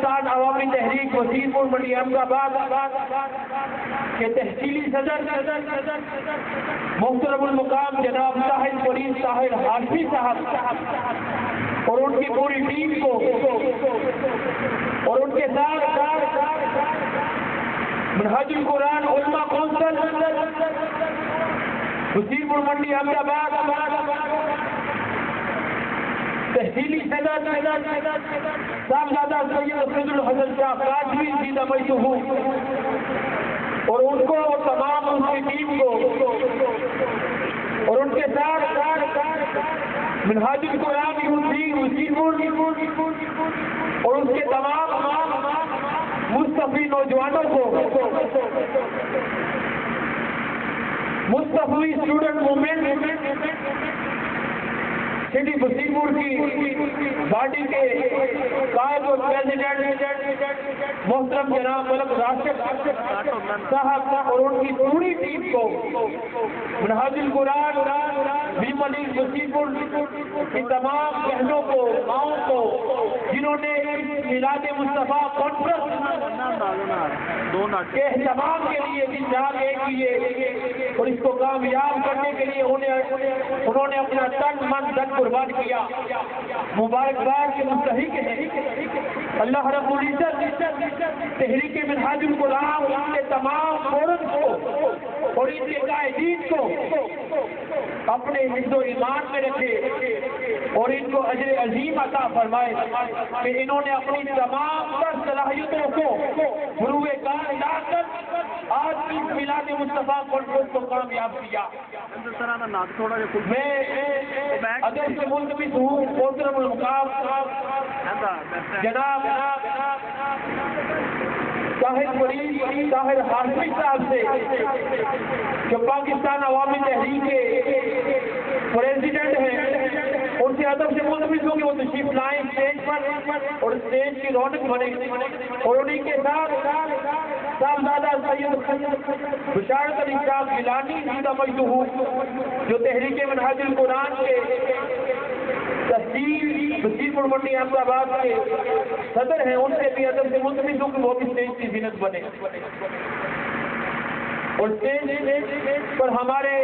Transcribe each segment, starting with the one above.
پاکستان عوامی تحریک وسیم پور منڈی احمد آباد کے تحصیلی صدر محترم المقام جناب طاہر پولیس طاہر ہاشمی صاحب اور ان کی پوری ٹیم کو اور ان کے ساتھ منہاج القرآن علماء کونسل وسیم پور منڈی احمد آباد تحصیلی صدر صاحبزادہ سید حفیظ الحسن شاہ کاجوی سیدہ مجدہ اور ان کو اور تمام ان کی ٹیم کو اور ان کے ساتھ منہاج القرآن وسیم پور اور ان کے تمام مصطفی نوجوانوں کو مصطفی اسٹوڈنٹ موومنٹ سٹی وسیم پور کی باڈی کے قائد اور پریزیڈنٹ محترم جناب ملک راشد صاحب اور ان کی پوری ٹیم کو منہاج القرآن بھی ملک وسیم پور کی تمام بہنوں کو ماؤں کو جنہوں نے میلاد مصطفیٰ کانفرنس کے اہتمام کے لیے جان ایک کیے اور اس کو کامیاب کرنے کے لیے انہوں نے اپنا تن من دن قربان کیا. مبارکباد کے مستحق ہیں اللہ رب العزت تحریک منہاج القرآن کے تمام فورم کو اور ان کے قائدین کو اپنے حفظ و ایمان میں رکھے اور ان کو اجر عظیم عطا فرمائے کہ انہوں نے اپنی تمام تر صلاحیتوں کو بروئے کار لا کر آج کی میلاد مصطفیٰ کانفرنس کو کامیاب کیا. میں اگر سے ملتمس ہوں محترم المقام جناب طاہر پولیس طاہر ہاشمی صاحب سے جو پاکستان عوامی تحریک کے پریزیڈنٹ ہیں ان سے ادب سے ملتمس ہوں کہ وہ تشریف لائیں اسٹیج پر اور اسٹیج کی رونق بنے اور انہیں کے ساتھ صاحبزادہ سید بشارت علی شاہ گیلانی سیدہ مجدہ جو تحریک منہاج القرآن کے تحصیل وسیم پور منڈی احمد آباد کے صدر ہیں ان سے بھی ادب سے ملتمس ہوں کہ وہ بھی اسٹیج کی زینت بنے اور اسٹیج پر ہمارے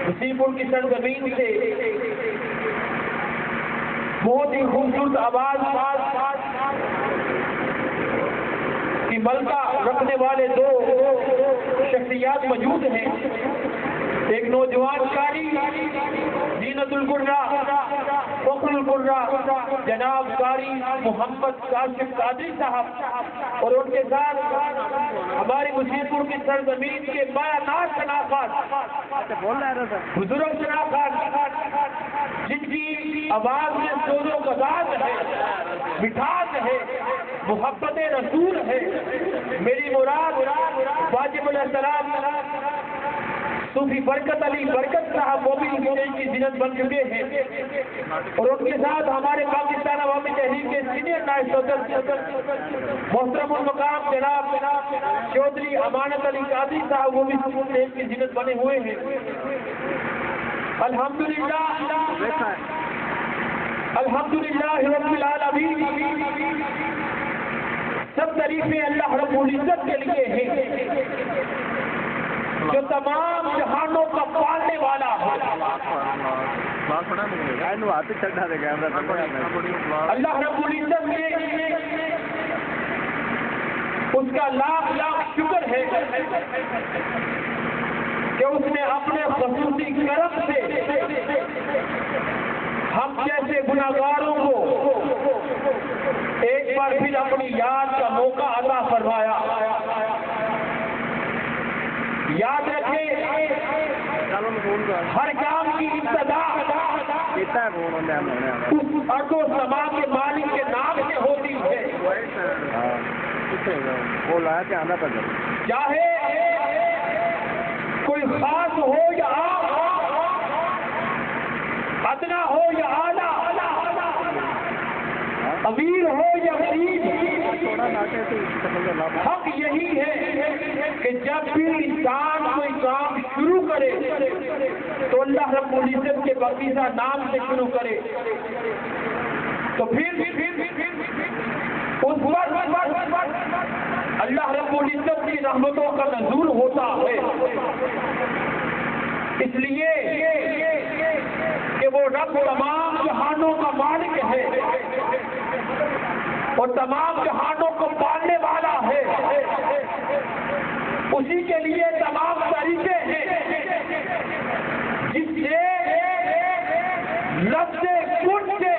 وسیم پور کی سرزمین سے بہت ہی خوبصورت آواز کی ملکہ رکھنے والے دو شخصیات موجود ہیں. ایک نوجوان قاری زینت القرہ فخر القرہ جناب قاری محمد کاشف قادری صاحب اور ان کے ساتھ ہماری وسیم پور کی سرزمین کے بیانات شناخت بزرگ شناخت جن کی آواز میں سوز و قضات ہے مٹھاس ہے محبت رسول ہے. میری مراد واجب علیہ السلام صوفی برکت علی برکت صاحب وہ بھی اسٹیج کی زینت بن چکے ہیں اور ان کے ساتھ ہمارے پاکستان عوامی تحریک کے سینئر نائب صدر محترم المقام جناب چودھری امانت علی قادری صاحب وہ بھی اسٹیج کی زینت بنے ہوئے ہیں. الحمدللہ رب العالمین سب تعریفیں اللہ رب العزت کے لیے ہیں جو تمام جہانوں کا پالنے والا ہے. اللہ رب العزت نے اس کا لاکھ لاکھ شکر ہے کہ اس نے اپنے خصوصی کرم سے ہم جیسے گناہگاروں کو ایک بار پھر اپنی یاد کا موقع عطا فرمایا. یاد رکھیں ہر کام کی ابتدا اس ارض و سما کے مالک کے نام سے ہوتی ہے. چاہے کوئی خاص ہو یا عام ادنا ہو یا اعلیٰ امیر ہو یا غریب حق یہی ہے کہ جب بھی انسان کوئی کام شروع کرے تو اللہ رب العزت کے پاکیزہ نام سے شروع کرے. تو پھر اللہ رب العزت کی رحمتوں کا نزول ہوتا ہے، اس لیے کہ وہ رب تمام جہانوں کا مالک ہے اور تمام جہانوں کو پالنے والا ہے، اسی کے لیے تمام طریقے ہیں جس سے لفظ کن سے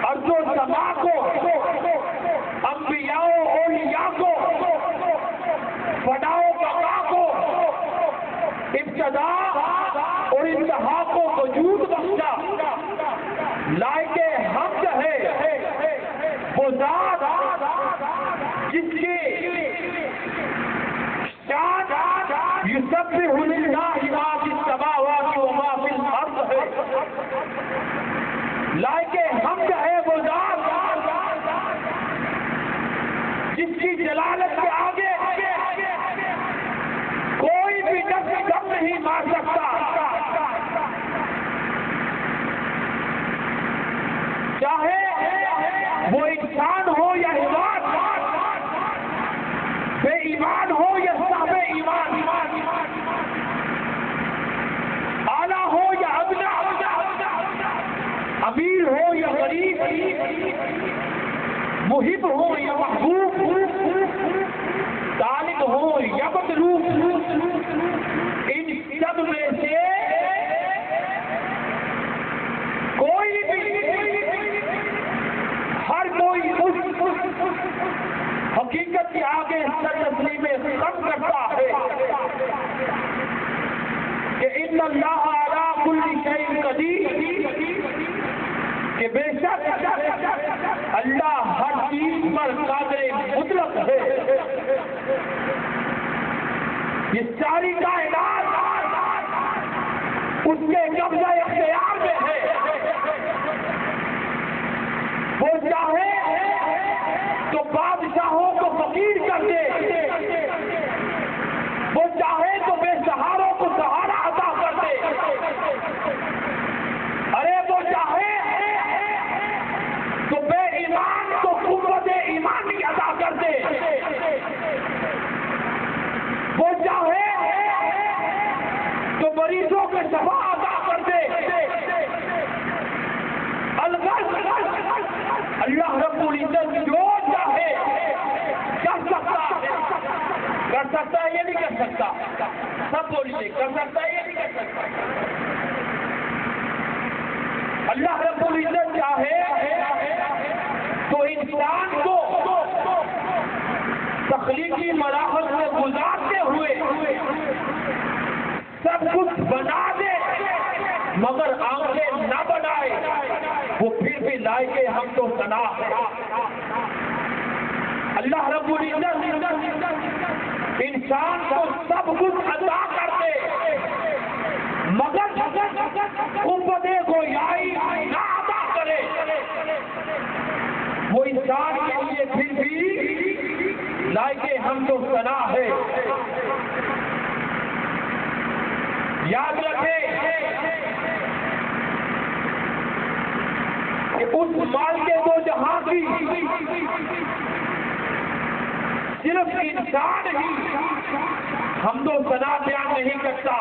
ارض و سما کو، انبیاء و اولیاء کو، فناء و بقا کو، ابتدا اور انتہا کو وجود بخشا۔ لائق حمد ہے وہ ذات جس کی شان یسبح للہ ما فی السماوات و ما فی الارض ہے۔ لائق حمد ہے وہ ذات جس کی جلالت کے آگے کوئی بھی نفس کم نہیں مار سکتا، چاہے وہ انسان ہو یا حیوان، بے ایمان ہو یا صاحب ایمان، اعلیٰ ہو یا ادنا، امیر ہو یا غریب، محب ہو یا محبوب، طالب ہو یا مطلوب، ان سب میں سے کوئی بھی، ہر کوئی اس حقیقت کے آگے سر تسلیم خم کرتا ہے کہ ان اللہ علی کل شیء قدیر، کہ بے شک اللہ ہر چیز پر قادر مطلق ہے۔ یہ ساری کائنات اس کے قبضہ اختیار میں ہے، وہ چاہے تو بادشاہوں کو فقیر کر دے، وہ چاہے تو بے سہاروں کو سہارا عطا کر دے، ارے وہ چاہے تو بے ایمان کو قوت ایمانی عطا کر دے، وہ چاہے تو مریضوں کے شفا عطا کر دے۔ اللہ رب العزت جو چاہے کر سکتا ہے، کر سکتا ہے یہ نہیں کر سکتا، سب بولیے کر سکتا ہے یہ نہیں کر سکتا۔ اللہ رب العزت چاہے تو انسان کو تخلیقی مراحل سے گزارتے ہوئے سب کچھ بنا دے، مگر آنکھیں نہ بنائے، وہ پھر بھی لائق حمد و ثنا ہے۔ اللہ رب العزت انسان کو سب کچھ عطا کر دے، مگر قوت گویائی نہ عطا کرے، وہ انسان کے لیے پھر بھی لائق حمد و ثنا ہے۔ یاد رکھیں کہ اس مال کے دو جہاں کی صرف انسان ہی حمد و ثنا بیان نہیں کرتا،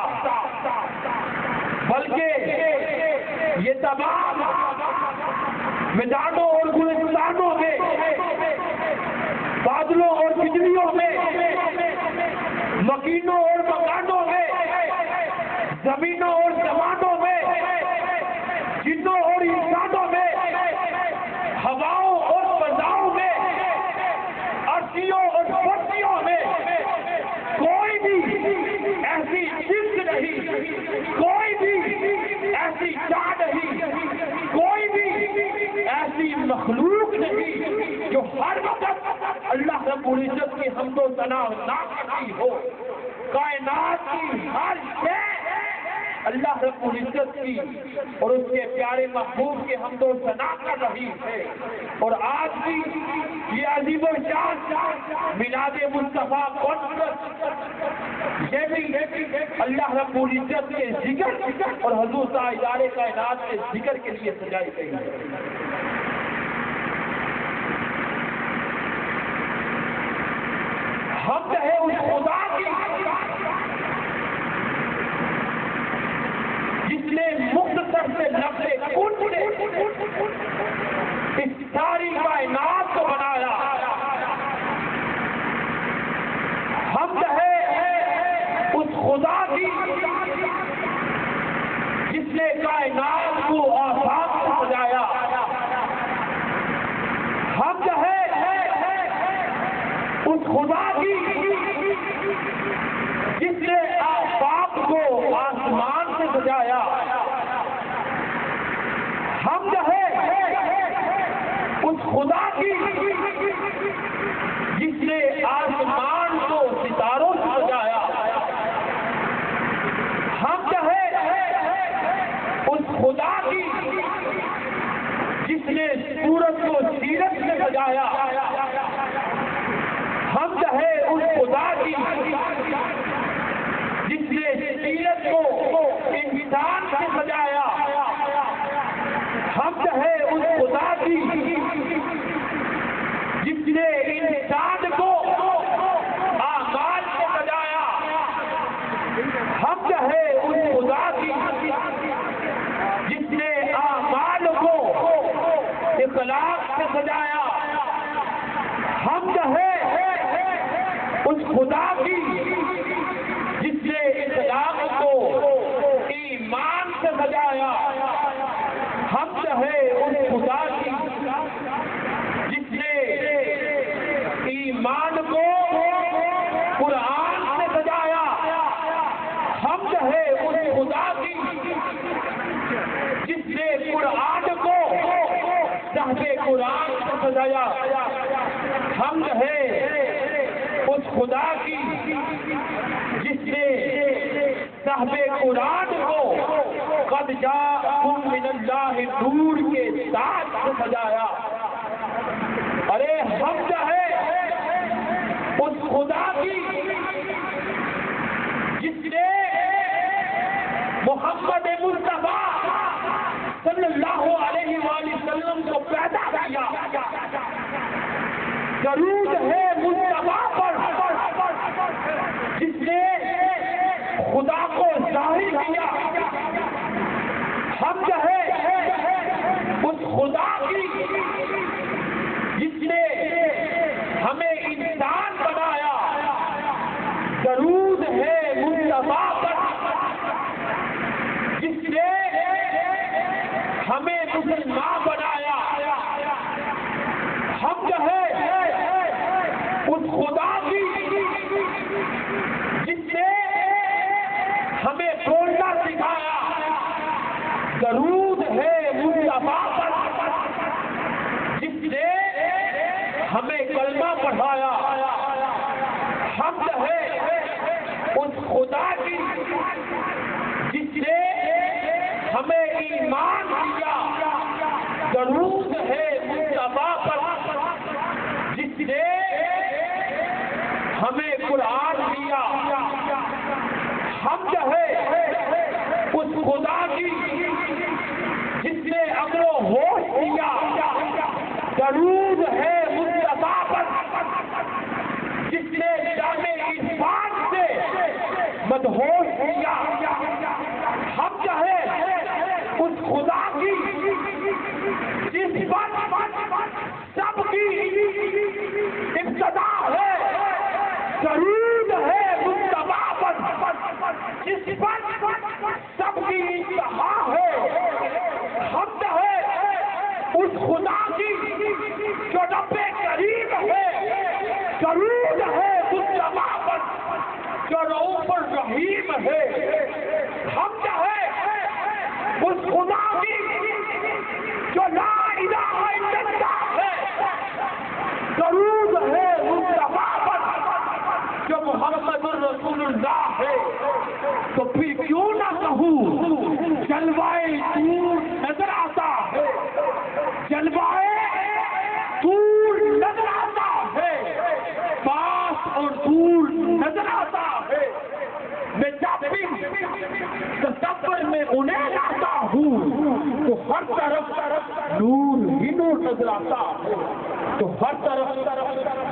بلکہ یہ تمام میدانوں اور گلستانوں میں، بادلوں اور بجلیوں میں، مکینوں اور مکانوں میں، زمینوں اور زمانوں میں، جنوں اور انسانوں میں، ہواؤں اور فضاؤں میں، عرشیوں اور فرشیوں میں کوئی بھی ایسی جنس نہیں، کوئی بھی ایسی جان نہیں، کوئی بھی ایسی مخلوق نہیں جو ہر وقت اللہ رب العزت کی حمد و ثنا نہ کرتی ہو۔ کائنات کی ہر شے اللہ رب العزت کی اور اس کے پیارے محبوب کے حمد و ثنا کر رہی ہے۔ اور آج بھی یہ عظیم و شان میلاد مصطفیٰ کانفرنس، یہ بھی اللہ رب العزت کے ذکر اور حضور تاجدار کائنات کے ذکر کے لیے سجائی گئی ہے۔ خدا کی جس نے آسمان کو ستاروں سے سجایا، حمد ہے اس خدا کی جس نے سورج کو سیرت سے سجایا، حمد ہے اس خدا کی جس نے سیرت کو انسان سے سجایا، حمد ہے اس خدا کی جس نے انسان کو اعمال سے سجایا، حمد ہے اس خدا کی جس نے اعمال کو اخلاق سے سجایا، حمد ہے اس خدا کی جس نے اخلاق کو ایمان سے سجایا، حمد ہے اس خدا کی جس نے ایمان کو قرآن سے سجایا، حمد ہے اس خدا کی جس نے قرآن کو صحب قرآن سے سجایا، حمد ہے اس خدا کی جس نے صحب قرآن کو قد جاءکم من اللہ نور کے ساتھ سے سجایا۔ ارے حمد ہے اس خدا کی جس نے محمد مصطفیٰ صلی اللہ علیہ وآلہ وسلم کو پیدا کیا۔ درود ہے مصطفیٰ پر جس نے خدا کو ظاہر کیا، حمد ہے اس خدا کی جس نے ہمیں انسان بنایا، درود ہے مصطفیٰ پر جس نے ہمیں مسلمان بنایا، حمد ہے اس خدا کی جس نے ہمیں بولنا سکھایا، درود ہے مصطفیٰ پر جس نے ہمیں کلمہ پڑھایا، حمد ہے اس خدا کی جس نے ہمیں ایمان دیا، درود ہے مصطفیٰ پر جس نے ہمیں قرآن دیا، حمد ہے اس خدا کی جس نے عقل و ہوش دیا، درود ہے مصطفیٰ پر جس نے جان عرفان سے مدہوش کیا، حمد ہے اس خدا کی جس پر سب کی ابتدا ہے، درود ہے مصطفیٰ پر جس پر سب کی انتہا ہے، حمد ہے اس خدا کی جو رب کریم ہے، درود ہے مصطفیٰ پر جو رؤوف الرحیم ہے، حمد ہے اس خدا کی جو لا الہ الا اللہ ہے، درود ہے مصطفیٰ پر جو محمد الرسول اللہ ہے۔ تو پھر کیوں نہ کہوں جلوائے دور نظر آتا ہے، جلوائے دور نظر آتا ہے، پاس اور دور نظر آتا ہے، میں جب بھی تصور میں انہیں لاتا ہوں تو ہر طرف نور ہی نور نظر آتا ہے، تو ہر طرف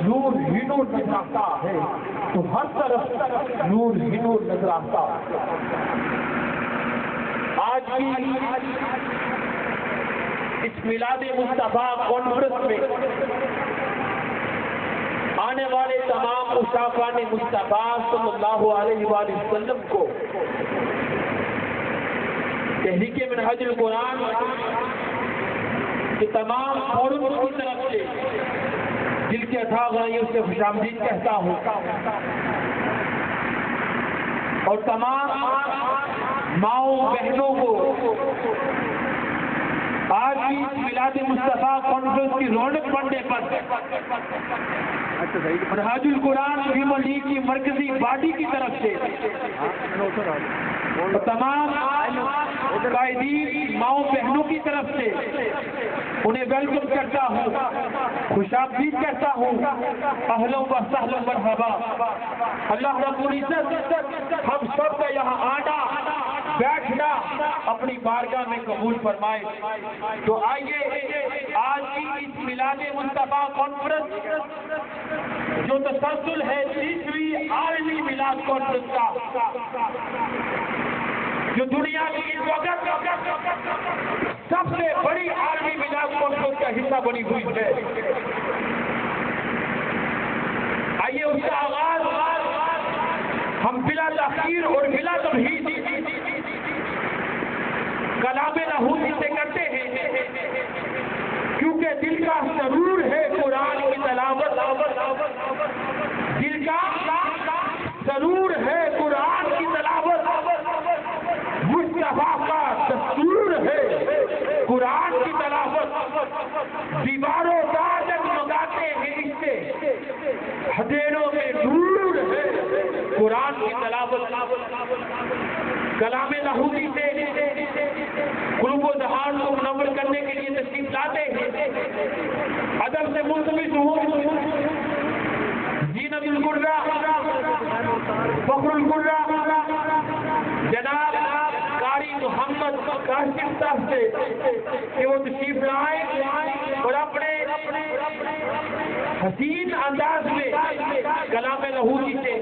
نور ہی نور نظر آتا ہے، تو ہر طرف نور ہی نور نظر آتا ہے۔ آج بھی اس میلاد مصطفیٰ کانفرنس میں آنے والے تمام مشافان مصطفیٰ صلی اللہ علیہ وآلہ وسلم کو تحریک منہج القرآن کے تمام فورم کی طرف سے دل کے اتھاہ گہرائیوں سے خوش آمدید کہتا ہوں، اور تمام ماؤں بہنوں کو آج کی میلاد مصطفیٰ کانفرنس کی رونق بڑھنے پر منہاج القرآن ویمن لیگ کی مرکزی باڈی کی طرف سے تمام قائدین ماؤں بہنوں کی طرف سے انہیں ویلکم کرتا ہوں، خوش آمدید کہتا ہوں، اہلا و سہلا مرحبا۔ اللہ رب العزت ہم سب کا یہاں آنا بیٹھنا اپنی بارگاہ میں قبول فرمائے۔ تو آئیے آج کی اس میلاد مصطفیٰ کانفرنس جو تسلسل ہے 30ویں عالمی میلاد کانفرنس کا، جو دنیا کی اس وقت سب سے بڑی عالمی میلاد کانفرنس کا حصہ بنی ہوئی ہے، آئیے اس کا آغاز ہم بلا تاخیر اور بلا تمہید کلام لاہوتی سے کرتے ہیں، کیونکہ دل کا سرور ہے قرآن کی تلاوت، دل کا سرور ہے قرآن کی تلاوت، مصطفیٰ کا دستور ہے قرآن کی تلاوت، دیواروں کا جگمگاتے ہیں اس سے ہتھیلیوں میں نور ہے قرآن کی تلاوت۔ کلام لاہوتی سے قلوب و ذہان کو منور کرنے کے لیے تشریف لاتے ہیں، ادب سے ملتمس ہوں زینت القرہ فخر القرہ جناب قاری محمد قاسم صاحب سے کہ وہ تشریف لائیں اور اپنے حسین انداز میں کلام لاہوتی سے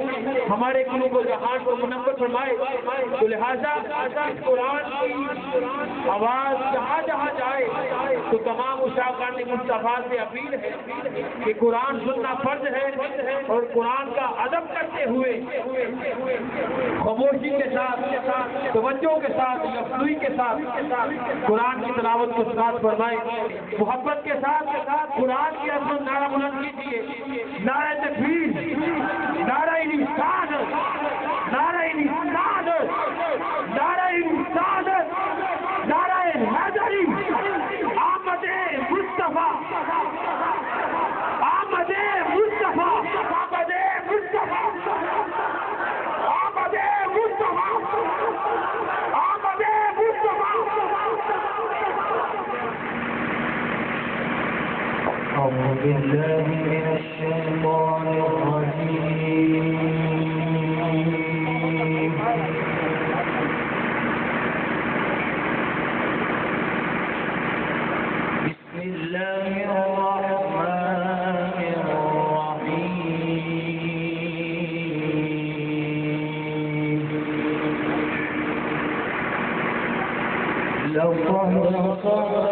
ہمارے قلوب و ذہان کو منور فرمائے۔ تو لہذا اس قرآن کی آواز جہاں جہاں جائے تو تمام اشاقان مصطفیٰ سے اپیل ہے کہ قرآن سننا فرض ہے اور قرآن کا ادب کرتے ہوئے خاموشی کے ساتھ توجہ کے ساتھ یکسوئی کے ساتھ قرآن کی تلاوت کو سماعت فرمائیں، محبت کے ساتھ قرآن کی عظمت نعرہ بلند کیجیے، نعرہ تکبیر، نعرہ رسالت، نعرہ رسالت، نعرہ رسالت، نعرہ حیدری، آمد مصطفیٰ، آمد مصطفیٰ، آمد مصطفیٰ، آمد مصطفیٰ، آمد مصطفیٰ۔ أعوذ بالله من الشيطان الرجيم بسم الله الرحمن الرحيم لقد صدق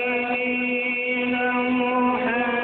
آمين محمد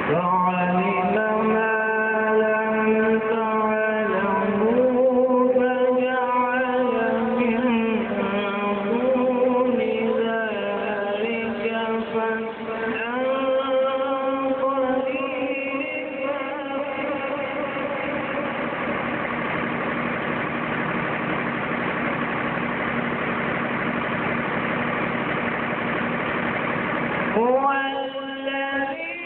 فعلم ما لم تعلموا فجعل من دون ذلك فتحا قريبا هو الذي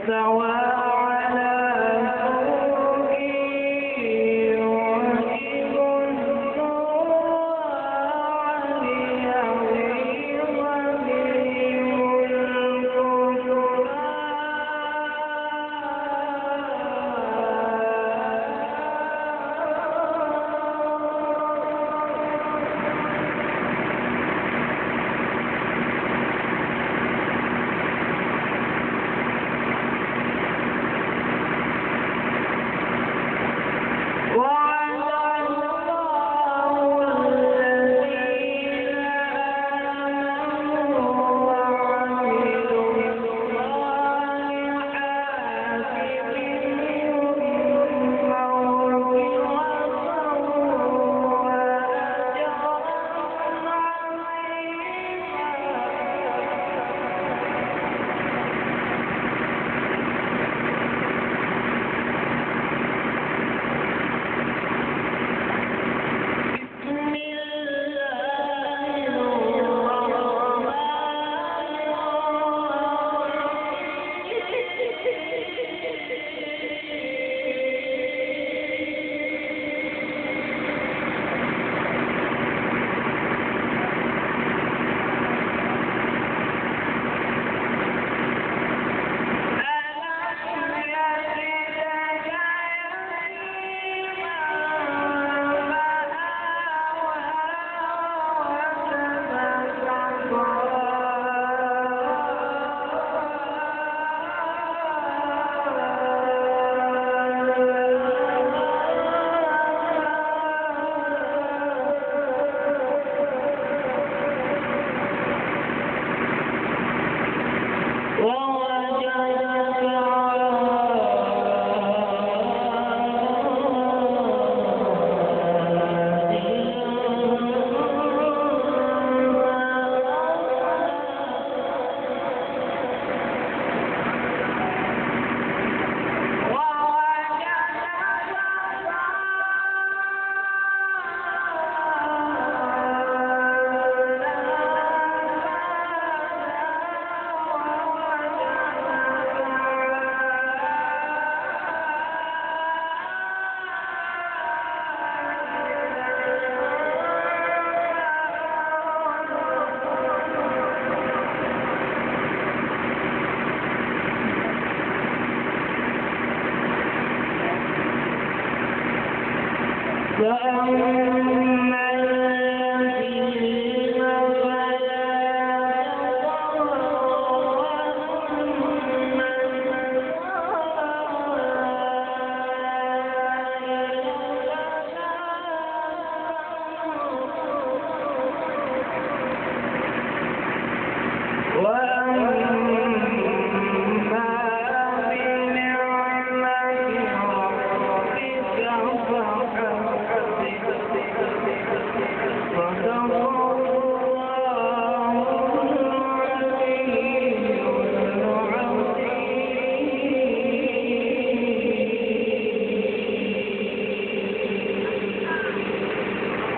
فاستوى على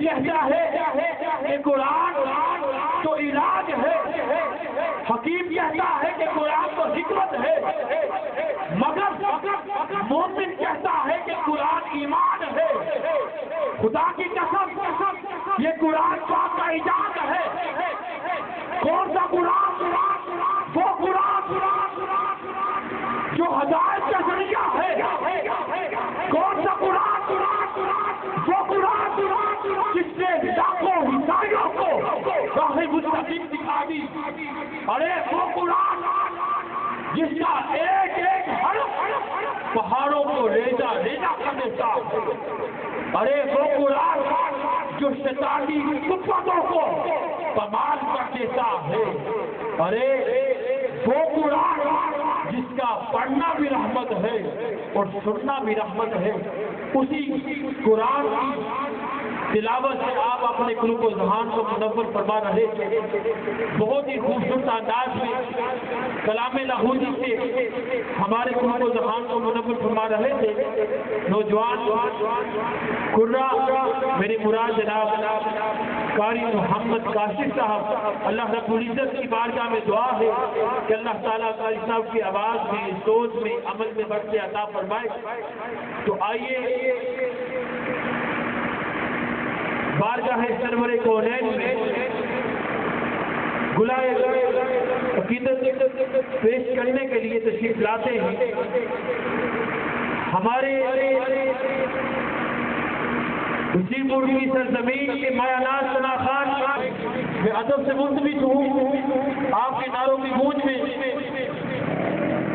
کہتا ہے کہ قرآن تو علاج ہے، حکیم کہتا ہے کہ قرآن تو حکمت ہے، مگر مومن کہتا ہے کہ قرآن ایمان ہے۔ خدا کی قسم یہ قرآن پاک کا ایجاد ہے۔ کون سا قرآن؟ وہ قرآن جو ہدایت کا ذریعہ ہے۔ کون سا قرآن؟ وہ قرآن جس نے لاکھوں عیسائیوں کو راہ مستقیم دکھا دی۔ ارے وہ قرآن جس کا ایک ایک حرف پہاڑوں کو ریزہ ریزہ کر دیتا۔ ارے وہ قرآن جو شیطانی قوتوں کو پامال کر دیتا ہے۔ ارے وہ قرآن جس کا پڑھنا بھی رحمت ہے اور سننا بھی رحمت ہے۔ اسی قرآن کی تلاوت سے آپ اپنے قلوب و ذہان کو منور فرما رہے تھے۔ بہت ہی خوبصورت انداز میں کلام لاہوری سے ہمارے قلوب و ذہان کو منور فرما رہے تھے۔ نوجوان قرہ میرے مراد جناب قاری محمد کاشف صاحب، اللہ رب العزت کی بارگاہ میں دعا ہے کہ اللہ تعالیٰ قاری صاحب کی آواز میں، سوچ میں، عمل میں برکت عطا فرمائے۔ تو آئیے بارگاہ سرور کونین میں گلائے عقیدت پیش کرنے کے لیے تشریف لاتے ہیں ہمارے اسی پور کی سرزمین کے مایا ناز ثنا خان۔ میں ادب سے منتبت ہوں آپ کے نعروں کی گونج میں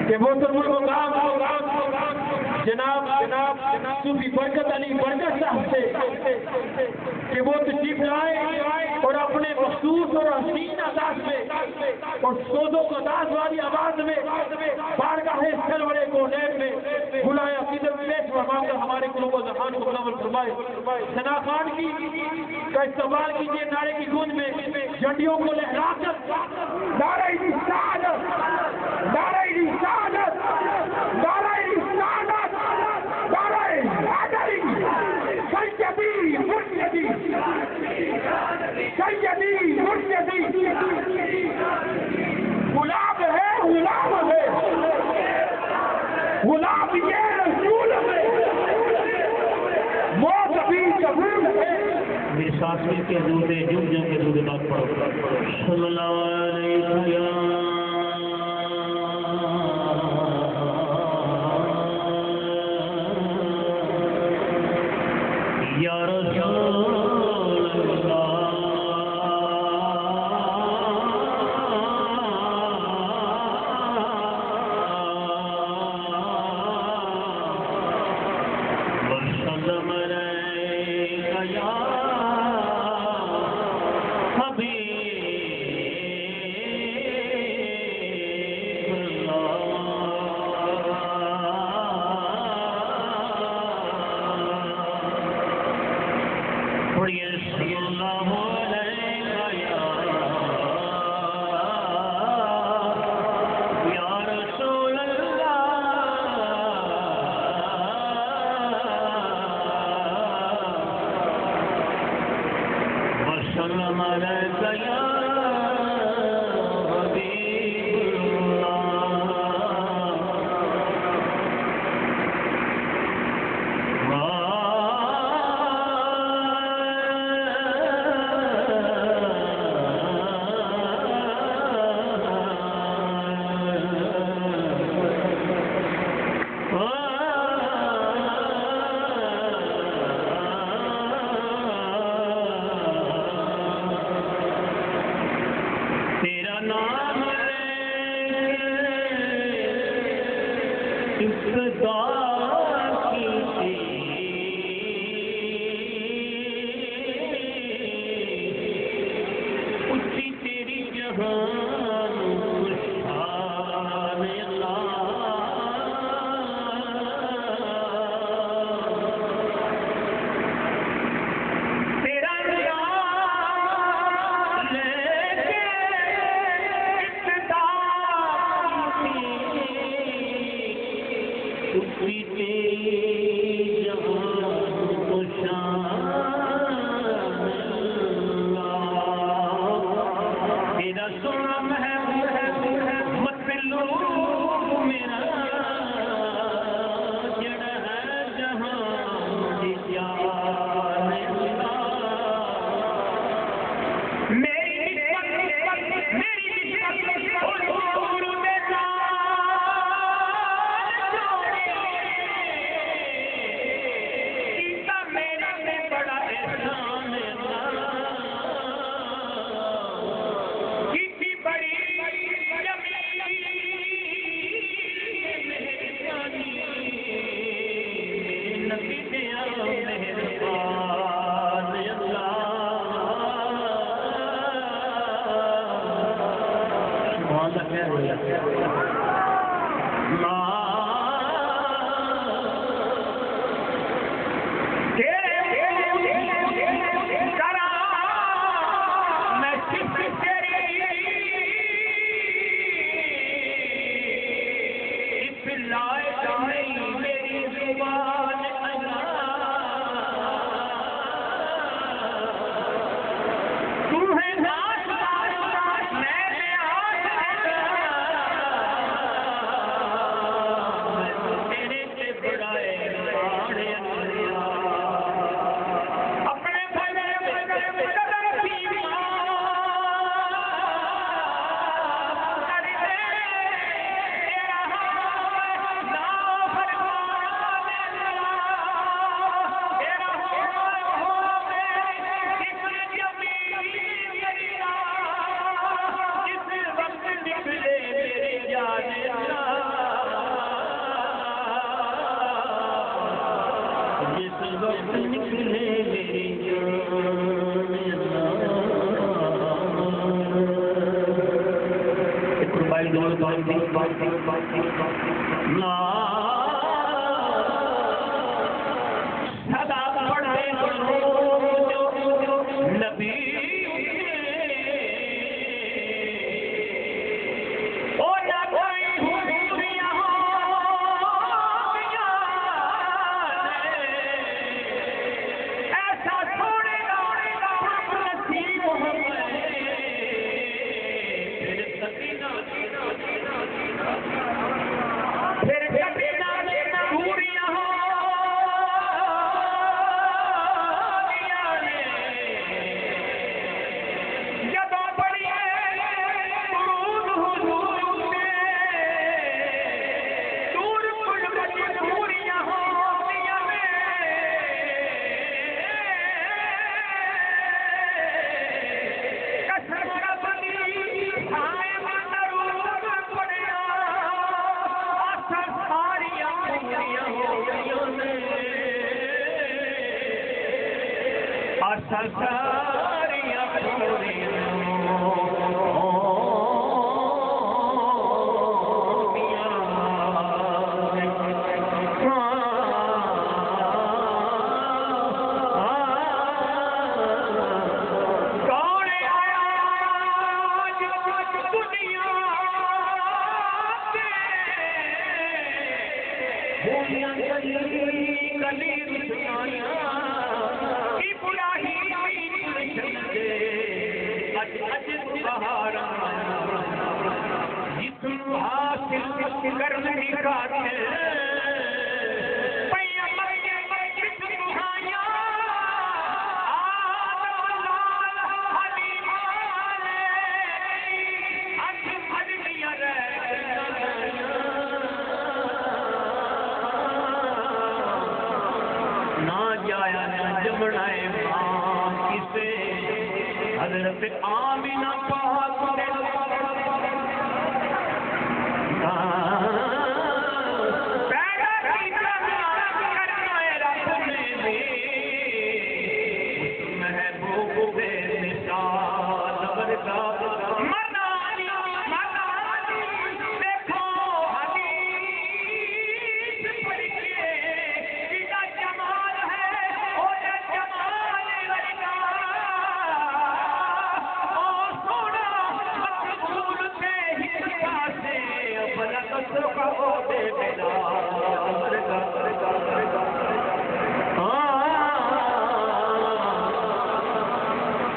کہ محترم المقام جناب صوفی برکت علی برکت صاحب سے کہ وہ تشریف لائے اور اپنے مخصوص اور حسین انداز میں اور سوزوں کو انداز والی آواز میں بارگاہ سرور کونین میں بلایا عقیدت پیش فرما کر ہمارے قلوب و ذہان کو منور فرمائے۔ ثنا خان کی کا استقبال کیجیے نعرے کی گونج میں، جھنڈیوں کو لہرا کر نعرہ رسالت، نعرہ رسالت، نعرہ رسالت، نعرہ حیدری، سیدی مرشدی، سیدی مرشدی، غلام ہے، غلام ہے، غلام یہ رسول ہے، موت ابھی قبول ہے۔ میری ساتھ مل کے حضور دے جم جم کے درود پاک پڑھو۔ صلی اللہ علیہ وسلم یا رسول اللہ وسلم علیکہ یا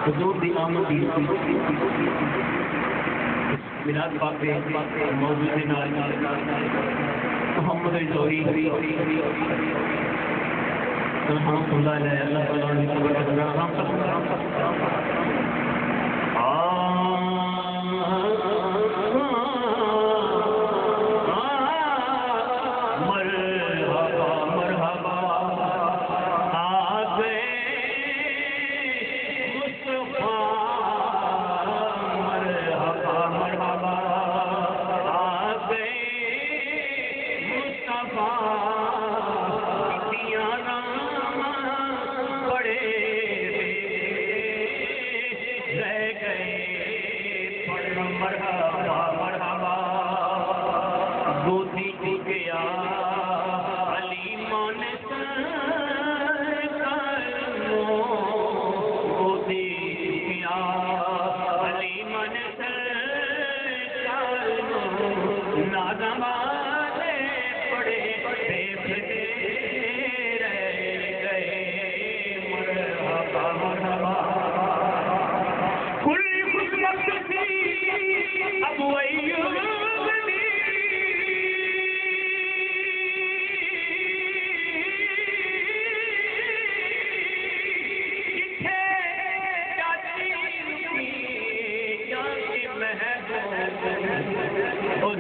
حضور دی آمد دی میلاد پاک دے موضوع دے نال محمد توحید الحمد للہ اللہ تعالی نے قبول کرنا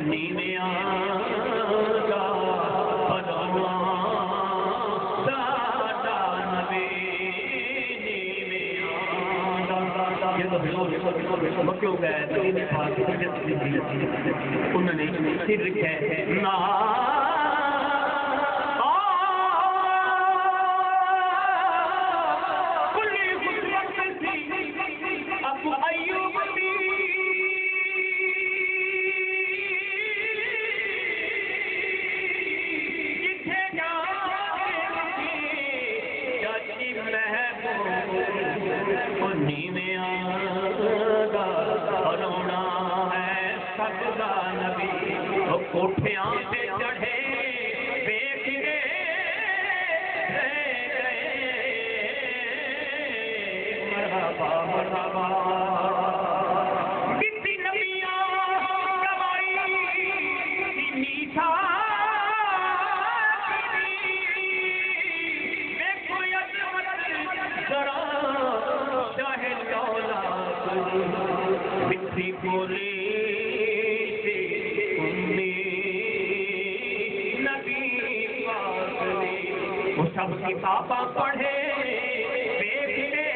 نیویں آگا بھلونا ساڈا نبی نیویں آگا. یہ تو مکیوں گئے نبی پاک انہوں نے سر لکھا ہے نا کوٹھیاں پہ چڑھے دیکھ گئے مرحبا مرحبا کتنی نبیاں کمائی نیچا دیکھو عظمت ذرا شاہ دولت مٹھی بولی سب کتاباں پڑھے دیکھتے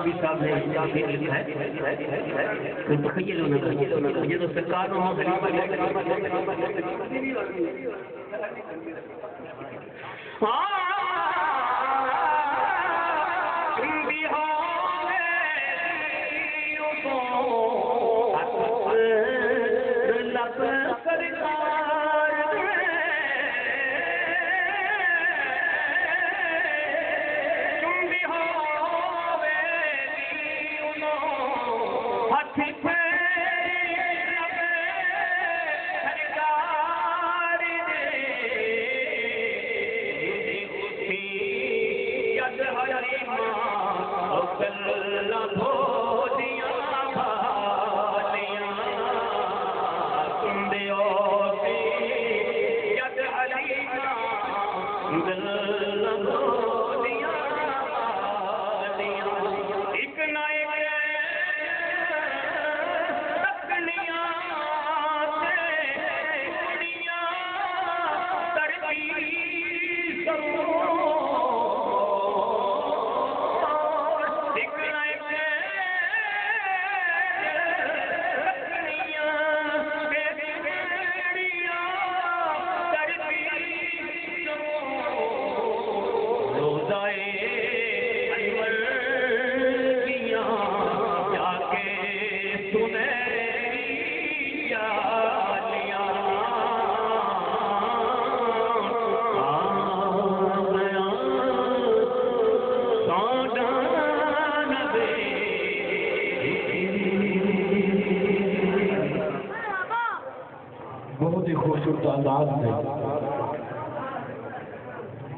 بھی صاحب نے لکھا ہے تو تخیلوا یہ تو سرکار میں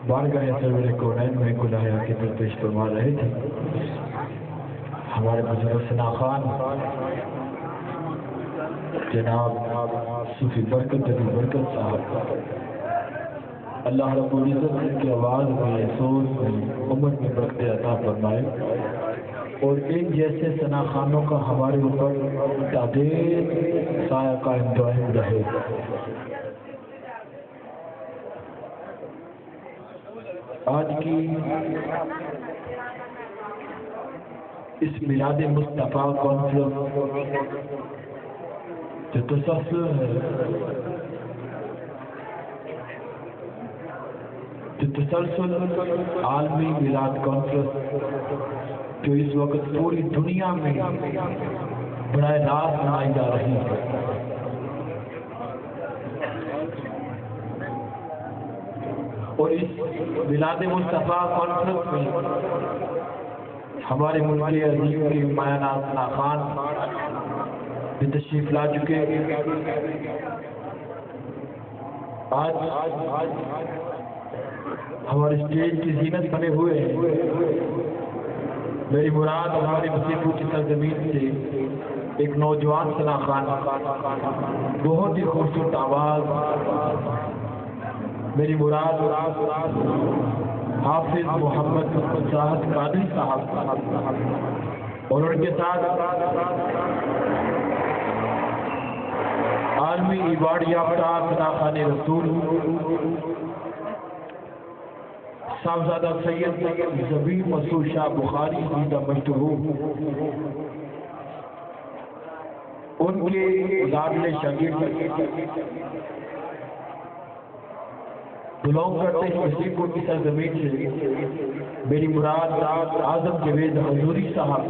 بارگاہ سرور کونین میں گناہ کے در پیش فرما رہے تھے ہمارے بزرگ ثنا خان جناب صوفی برکت علی برکت صاحب اللہ رب العزت ان کی آواز میں سوز میں عمر میں برکت عطا فرمائے اور ان جیسے ثنا خانوں کا ہمارے اوپر تعداد سایہ قائم دائم رہے. آج کی اس میلاد مصطفیٰ کانفرنس جو تسلسل ہے جو تسلسل عالمی میلاد کانفرنس جو اس وقت پوری دنیا میں براہ راست منائی جا رہی ہے، اور اس میلاد مصطفیٰ کانفرنس میں ہمارے ملک کے عظیم کے مایا ناز خان بھی تشریف لا چکے۔ آج ہمارے اسٹیج کی زینت بنے ہوئے ہیں۔ میری مراد ہماری مسیح کی سرزمین سے ایک نوجوان ثنا خان، بہت ہی خوبصورت آواز، میری مراد حافظ محمد صاحب قادری صاحب، اور ان کے ساتھ عالمی ایوارڈ یافتہ ثنا خان رسول صاحبزادہ سید زبیر مسعود شاہ بخاری زندہ مشتہور، ان کے لاڈلے شاگرد بلونگ کرتے ہیں مسیح پور کی سرزمین سے، میری مراد اعظم جاوید حضوری صاحب،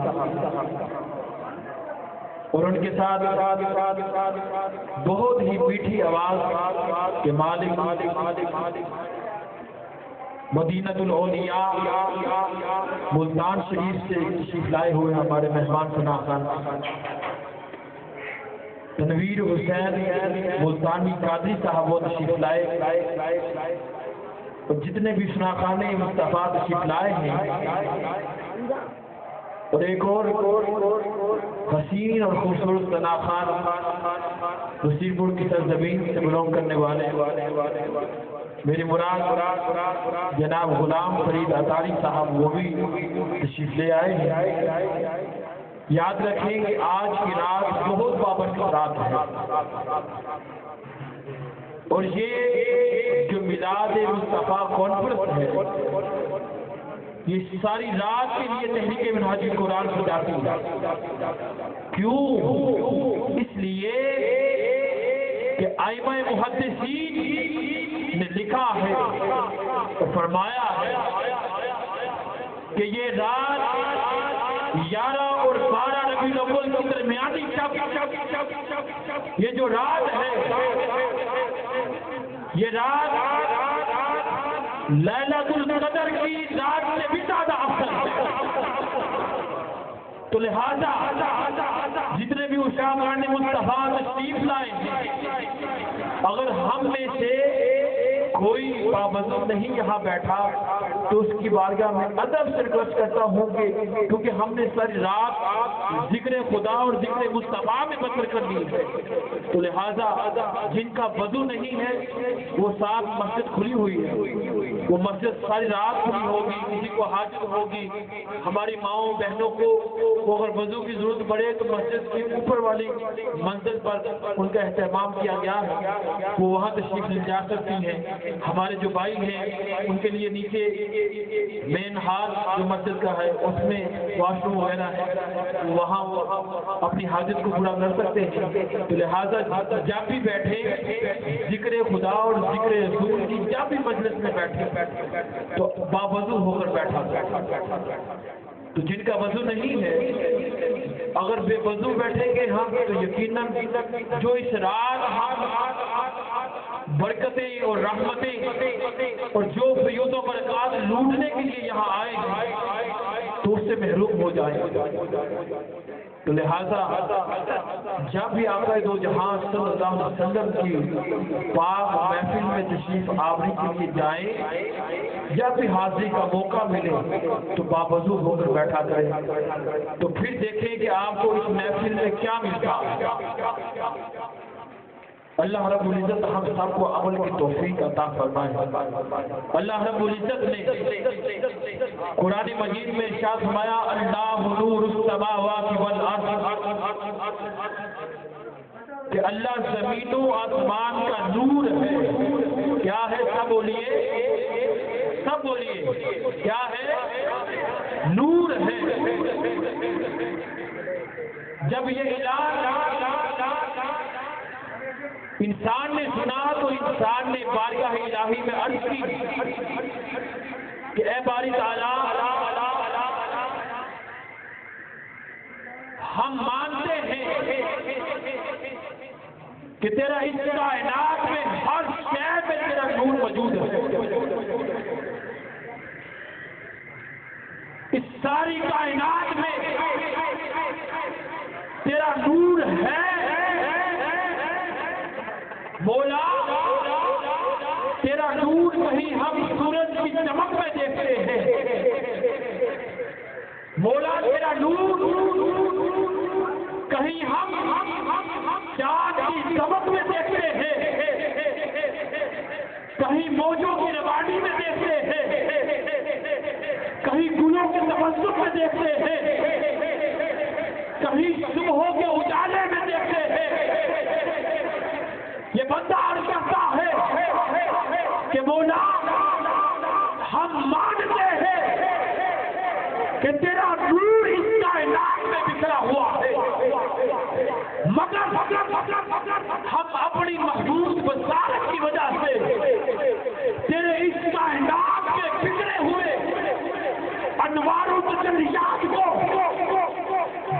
اور ان کے ساتھ بہت ہی میٹھی آواز کے مالک مدینۃ الاولیاء ملتان شریف سے تشریف لائے ہوئے ہمارے مہمان ثنا خان تنویر حسین ملتانی قادری صاحب وہ تشریف لائے، اور جتنے بھی ثنا خان مصطفیٰ تشریف لائے ہیں، اور ایک اور حسین اور خوبصورت ثنا خان مسیح پور کی سرزمین سے بلونگ کرنے والے میری مراد جناب غلام فرید عطاری صاحب، وہ بھی تشریف لے آئے ہیں۔ یاد رکھیں کہ آج کی رات بہت بابرکت رات ہے، اور یہ جو میلاد مصطفیٰ کانفرنس ہے، یہ ساری رات کے لیے تحریک منہاج قرآن کی جاتی ہے۔ کیوں؟ اس لیے کہ ائمہ محدثین نے لکھا ہے اور فرمایا ہے کہ یہ رات 11 اور 12 ربیع الاول کی درمیانی شب، یہ جو رات ہے، یہ رات لیلۃ القدر کی رات سے بھی زیادہ افضل ہے۔ تو لہذا جتنے بھی اشاعران مصطفیٰ تشریف لائے ہیں، اگر ہم میں سے کوئی پابند نہیں یہاں بیٹھا تو اس کی بارگاہ میں ادب سے ریکویسٹ کرتا ہوں کہ کیونکہ ہم نے ساری رات ذکر خدا اور ذکر مصطفیٰ میں بسر کر لی ہے، تو لہذا جن کا وضو نہیں ہے وہ ساتھ مسجد کھلی ہوئی ہے، وہ مسجد ساری رات کھلی ہوگی، کسی کو حاجت ہوگی، ہماری ماؤں بہنوں کو اگر وضو کی ضرورت پڑے تو مسجد کی اوپر والی منزل پر ان کا اہتمام کیا گیا ہے، وہ وہاں تشریف لے جا سکتی ہیں۔ ہمارے جو بھائی ہیں ان کے لیے نیچے مین ہال جو مسجد کا ہے اس میں واش روم وغیرہ ہے، وہاں وہ اپنی حاجت کو پورا کر سکتے ہیں۔ تو لہٰذا جب بھی بیٹھے ذکر خدا اور ذکر رسول کی جب بھی مجلس میں بیٹھے تو باوضو ہو کر بیٹھا۔ تو جن کا وضو نہیں ہے اگر بے وضو بیٹھیں گے ہم تو یقیناً جو اس رات برکتیں اور رحمتیں اور جو فیوز و برکات لوٹنے کے لیے یہاں آئے تو اس سے محروم ہو جائیں۔ تو لہذا جب بھی آقا دو جہاں صلی اللہ علیہ وسلم کی پاک محفل میں تشریف آوری کے لیے جائیں، جب بھی حاضری کا موقع ملے تو باوضو ہو کر بیٹھا کریں، تو پھر دیکھیں کہ آپ کو اس محفل میں کیا ملتا ہے۔ اللہ رب العزت ہم سب کو عمل کی توفیق عطا فرمائے۔ اللہ رب العزت نے قرآن مجید میں ارشاد فرمایا اللہ نور السماوات والارض، کہ اللہ زمین و آسمان کا نور ہے۔ کیا ہے؟ سب بولیے، سب بولیے، کیا ہے؟ نور ہے۔ جب یہ اعلان انسان نے سنا تو انسان نے بارگاہ الہی میں عرض کی باری تعالیٰ ہم مانتے ہیں کہ تیرا اس کائنات میں ہر شے میں تیرا نور موجود ہے. اس ساری کائنات میں تیرا نور ہے مولا. تیرا نور کہیں ہم سورج کی چمک میں دیکھتے ہیں مولا. تیرا نور کہیں ہم چاند کی چمک میں دیکھتے ہیں, کہیں موجوں کی روانی میں دیکھتے ہیں, کہیں گلوں کے تبسم میں دیکھتے ہیں, کہیں صبحوں کے اجالے میں دیکھتے ہیں. یہ بندہ عرض کرتا ہے کہ مولا ہم مانتے ہیں کہ تیرا نور اس کائنات میں بکھرا ہوا ہے, مگر ہم اپنی محدود بصارت کی وجہ سے تیرے اس کائنات میں بکھرے ہوئے انوار و تجلیات کو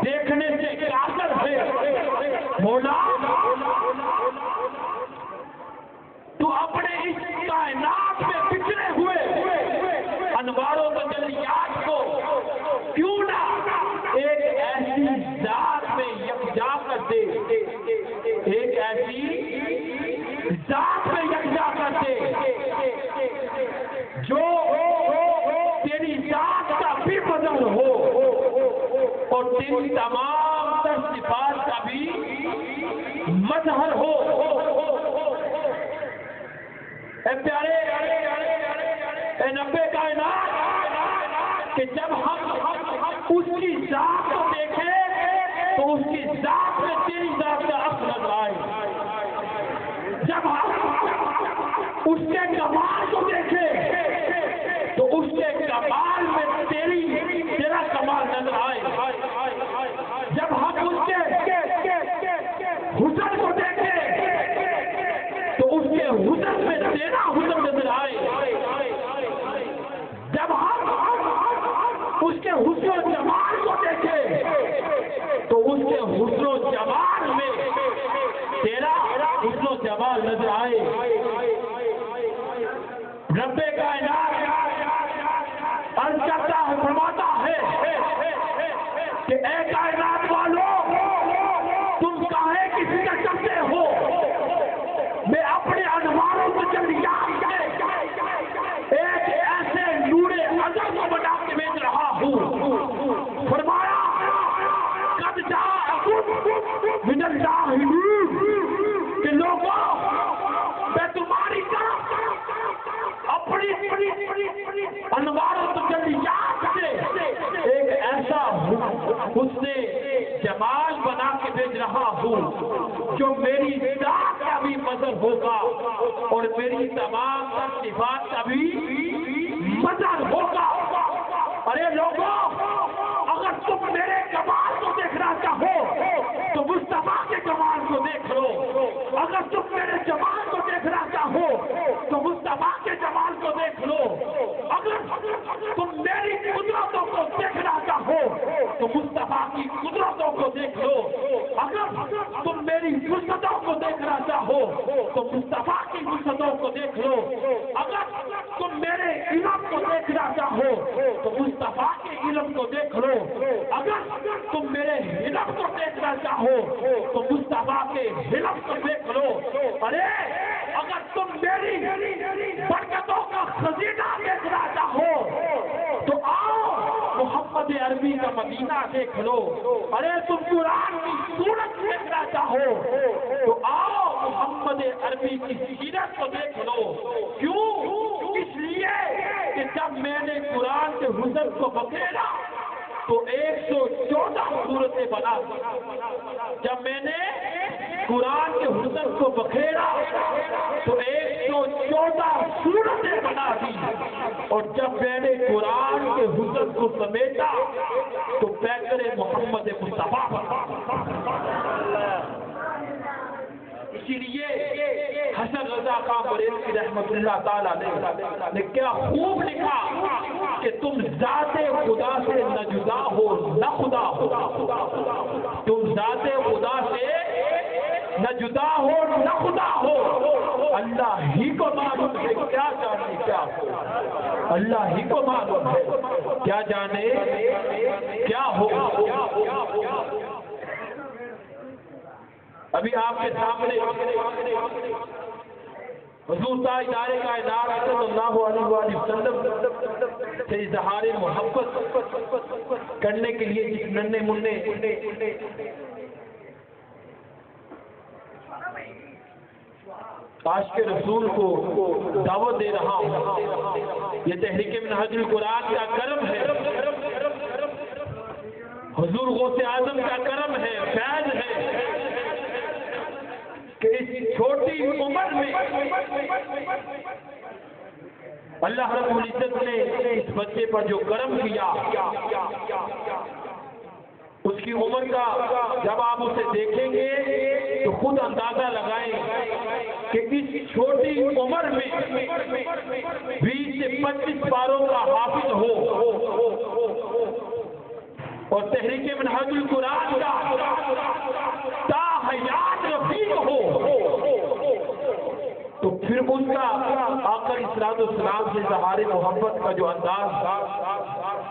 دیکھنے سے قاصر ہے. مولا تو اپنے اس کائنات میں بکھرے ہوئے انوار و تجلیات کو کیوں نہ ایک ایسی ذات میں یکجا کر دے, ایک ایسی ذات میں یکجا کر دے جو تیری ذات کا بھی بدل ہو اور تیری تمام تر صفات کا بھی مظہر ہو. اے پیارے اے نبے کائنات کہ جب ہم اس کی ذات کو دیکھیں تو اس کی ذات میں تیری ذات کا اثر نظر آئے. جب ہم اس کے کمال کو دیکھیں تو اس کے کمال میں تیرا کمال نظر آئے. جب ہم اس کے حسن کو دیکھیں تو اس کے حسن میں تیرا حسن نظر آئے. جب ہم اس کے حسن و جمال کو دیکھیں تو اس کے حسن و جمال میں تیرا حسن و جمال نظر آئے. رب کائنات عرض کرتا ہے, فرماتا ہے کہ اے کائنات والوں تم کاہے کی فکر کرتے ہو, میں اپنے انواروں کو تجلیات سے ایک ایسے نور ازل کو بنا کے بھیج رہا ہوں. فرمایا قد جاءکم من اللہ نور, کہ لوگوں میں تمہاری طرف اپنی انوار و تجلیات سے ایک ایسا حسن جمال بنا کے بھیج رہا ہوں جو میری ذات کا بھی مظہر ہوگا اور میری تمام صفات کا بھی مظہر ہوگا. ارے لوگوں, اگر تم میرے کمال کو دیکھنا چاہو تو مصطفیٰ کے کمال کو دیکھ لو. اگر تم میرے جمال کو دیکھنا چاہو تو مصطفیٰ کے جمال کو دیکھ لو. اگر تم میری قدرتوں کو دیکھنا چاہو تو مصطفیٰ کی قدرتوں کو دیکھ لو. اگر تم میری وسعتوں کو دیکھنا چاہو تو مصطفیٰ کی وسعتوں کو دیکھ لو. اگر تم میرے علم کو دیکھنا چاہو تو مصطفیٰ کے علم کو دیکھ لو. اگر تم میرے علم کو دیکھنا چاہو تو مصطفیٰ کے علم کو دیکھ لو. ارے اگر تم میری برکتوں کا خزینہ دیکھنا چاہو تو آؤ محمد عربی کا مدینہ دیکھ لو. ارے تم قرآن کی صورت دیکھنا چاہو تو آؤ محمد عربی کی سیرت کو دیکھ لو. کیوں؟ اس لیے کہ جب میں نے قرآن کے حسن کو بکھیرا تو 114 صورتیں بنا. جب میں نے قرآن کے حسن کو بکھیرا تو 114 صورتیں بنا دی. اور جب میں نے قرآن کے حسن کو سمیٹا تو پیکر محمد مصطفیٰ اسی لیے حسن رضا خان بریلوی رحمت اللہ تعالیٰ نے کیا خوب لکھا کہ تم ذات خدا سے نہ جدا ہو نہ خدا ہو، تم ذات خدا سے نہ جدا ہو نہ خدا ہو، اللہ ہی کو معلوم ہے کیا جانے کیا ہو، اللہ ہی کو معلوم ہے کیا جانے کیا ہو۔ ابھی آپ کے سامنے حضور تاجدار کائنات صلی اللہ علیہ وآلہ وسلم سے اظہار محبت کرنے کے لیے جس ننھے منھے عاشق رسول کو دعوت دے رہا ہوں، یہ تحریک منہج القرآن کا کرم ہے، حضور غوث اعظم کا کرم ہے، فیض ہے کہ اس چھوٹی عمر میں اللہ رب العزت نے اس بچے پر جو کرم کیا، اس کی عمر کا جب آپ اسے دیکھیں گے تو خود اندازہ لگائیں کہ اس چھوٹی عمر میں 20 سے 25 پاروں کا حافظ ہو اور تحریک منہج القرآن کا تا حیات رفیق ہو، تو پھر ان کا آقا علیہ السلام سے اظہار محبت کا جو انداز